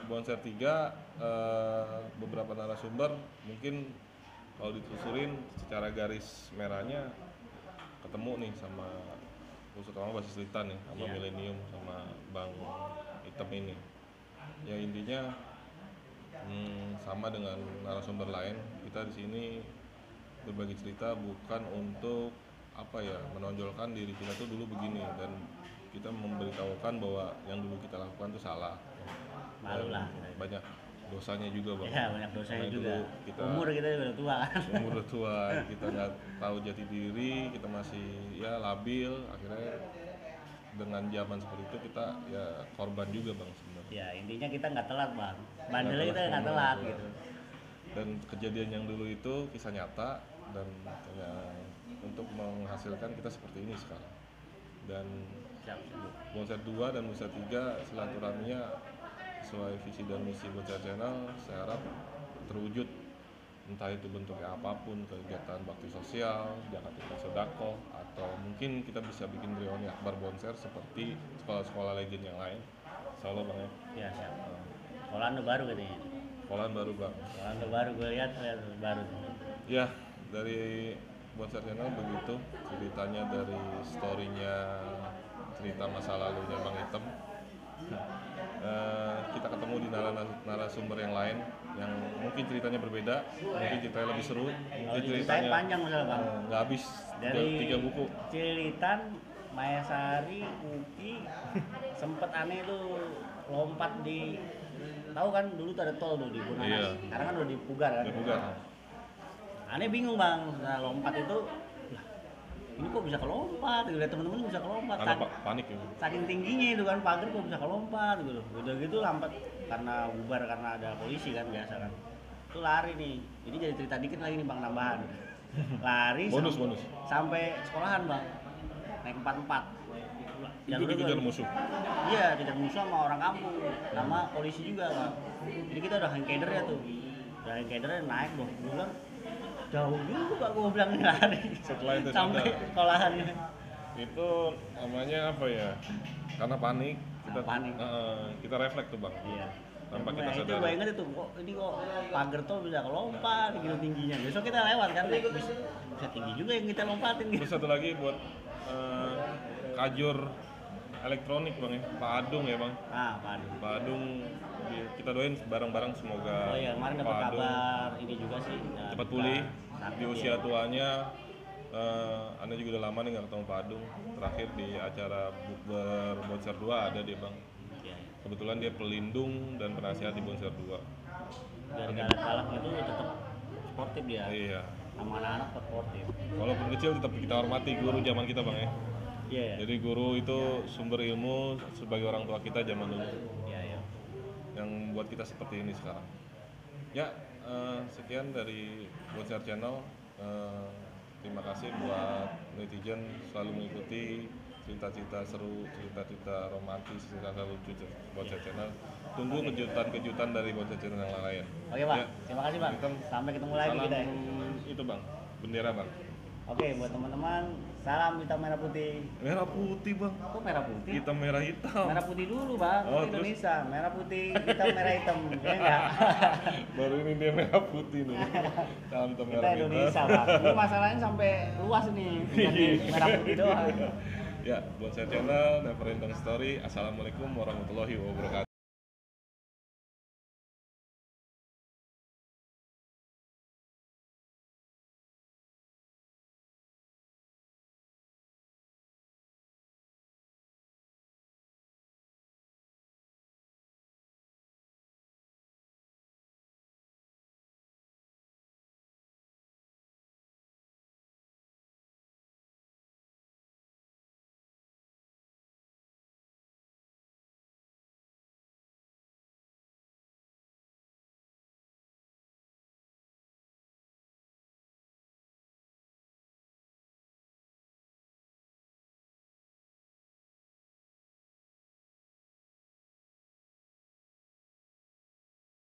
[SPEAKER 2] Bonser 3 beberapa narasumber mungkin kalau ditelusurin secara garis merahnya ketemu nih sama terutama basis Litan nih sama Millennium sama Bang Item ini. Ya intinya sama dengan narasumber lain, kita di sini berbagi cerita bukan untuk menonjolkan diri kita tuh dulu begini, dan kita memberitahukan bahwa yang dulu kita lakukan tuh salah.
[SPEAKER 1] Malu lah.
[SPEAKER 2] Banyak dosanya juga bang.
[SPEAKER 1] Ya banyak dosanya
[SPEAKER 2] karena
[SPEAKER 1] juga. Umur kita juga udah tua kan.
[SPEAKER 2] Umur udah tua, kita nggak tahu jati diri, kita masih ya labil. Akhirnya dengan zaman seperti itu kita ya korban juga bang sebenarnya.
[SPEAKER 1] Ya intinya kita nggak telat bang. Bandelnya kita nggak telat gitu.
[SPEAKER 2] Dan kejadian yang dulu itu kisah nyata dan ya, untuk menghasilkan kita seperti ini sekarang. Dan Bonser 2 dan Bonser 3 silaturahminya sesuai visi dan misi Bonser Channel, saya harap terwujud, entah itu bentuknya apapun, kegiatan bakti sosial, zakat infak sedekah, atau mungkin kita bisa bikin reuni akbar Bonser seperti sekolah-sekolah legend yang lain. Insyaallah bang ya.
[SPEAKER 1] Ya siap. Sekolahan baru katanya.
[SPEAKER 2] Sekolahan baru bang.
[SPEAKER 1] Sekolahan baru gue lihat baru.
[SPEAKER 2] Ya dari Bonser Channel begitu ceritanya, dari storynya, cerita masa lalunya Bang Item. Kita ketemu di narasumber yang lain yang mungkin ceritanya berbeda, mungkin ceritanya lebih seru, mungkin ceritanya
[SPEAKER 1] panjang misalnya bang.
[SPEAKER 2] Nggak habis
[SPEAKER 1] Dari
[SPEAKER 2] 3 buku.
[SPEAKER 1] Cilitan, Mayasari, Uki, sempet aneh tuh lompat di, tahu kan dulu tuh ada tol tuh di Bunanas.
[SPEAKER 2] Iya.
[SPEAKER 1] Sekarang kan udah dipugar kan.
[SPEAKER 2] Dipugar.
[SPEAKER 1] Aneh bingung bang, nah lompat itu, lah, ini kok bisa kelompat? Lihat temen-temen bisa kelompat.
[SPEAKER 2] Karena panik ya.
[SPEAKER 1] Saking tingginya itu kan pagar kok bisa kelompat gitu. Udah gitu lambat karena bubar karena ada polisi kan biasa kan. Itu lari nih. Ini jadi cerita dikit lagi nih bang, tambahan. Lari
[SPEAKER 2] Bonus.
[SPEAKER 1] sampai sekolahan bang. Naik 44.
[SPEAKER 2] Itu dikejar musuh.
[SPEAKER 1] Iya, dikejar musuh sama orang kampung, sama polisi juga bang. Jadi kita udah hangkeder ya tuh. Udah hangkeder naik dong. Gue bilang jauh juga gue bilang lari.
[SPEAKER 2] Setelah itu
[SPEAKER 1] sampai sekolahan.
[SPEAKER 2] Itu namanya apa ya? Karena panik. Kita refleks tuh bang.
[SPEAKER 1] Iya.
[SPEAKER 2] Tanpa kita
[SPEAKER 1] Itu
[SPEAKER 2] sadari.
[SPEAKER 1] gue inget itu, kok pagar tol bisa kelompat gitu tingginya. Besok kita lewat kan, bisa tinggi juga yang kita lompatin gitu.
[SPEAKER 2] Terus satu lagi buat kajur elektronik bang ya, Pak Adung ya bang. Pak Adung, kita doain bareng-bareng semoga
[SPEAKER 1] Oh iya, kemarin dapat
[SPEAKER 2] Pak Adung
[SPEAKER 1] kabar ini juga sih.
[SPEAKER 2] cepat pulih di usia
[SPEAKER 1] ya.
[SPEAKER 2] tuanya. Anda juga udah lama nih nggak ketemu Pak Adung. Terakhir di acara Bukber Bonser 2 ada dia bang.
[SPEAKER 1] Iya.
[SPEAKER 2] Kebetulan dia pelindung dan penasihat di Bonser 2.
[SPEAKER 1] Dari galak-galak itu tetap sportif dia.
[SPEAKER 2] Iya.
[SPEAKER 1] Sama anak-anak tetap sportif.
[SPEAKER 2] Walaupun kecil tetap kita hormati guru zaman kita bang ya.
[SPEAKER 1] Iya.
[SPEAKER 2] Jadi guru itu sumber ilmu sebagai orang tua kita zaman dulu.
[SPEAKER 1] Iya.
[SPEAKER 2] Yang buat kita seperti ini sekarang. Ya, sekian dari Bonser Channel. Terima kasih buat netizen selalu mengikuti cerita-cerita seru, cerita-cerita romantis, cerita-cerita lucu Bonser Channel. Tunggu kejutan-kejutan dari Bonser Channel yang lain.
[SPEAKER 1] Oke bang,
[SPEAKER 2] Ya,
[SPEAKER 1] terima kasih bang. Sampai ketemu lagi
[SPEAKER 2] salam
[SPEAKER 1] kita ya.
[SPEAKER 2] itu bang, bendera bang.
[SPEAKER 1] Oke, buat teman-teman, salam hitam merah putih.
[SPEAKER 2] Merah putih bang.
[SPEAKER 1] Kok merah putih?
[SPEAKER 2] Hitam merah hitam.
[SPEAKER 1] Merah putih dulu bang,
[SPEAKER 2] Oh,
[SPEAKER 1] Indonesia. Merah putih, hitam merah hitam. Ya enggak?
[SPEAKER 2] Baru ini dia merah putih nih. Salam hitam
[SPEAKER 1] Kita
[SPEAKER 2] merah
[SPEAKER 1] Indonesia
[SPEAKER 2] hitam.
[SPEAKER 1] bang. Ini masalahnya sampai luas nih, bukan di merah putih doang.
[SPEAKER 2] Ya, Bonser Channel, Never Ending Story. Assalamualaikum warahmatullahi wabarakatuh.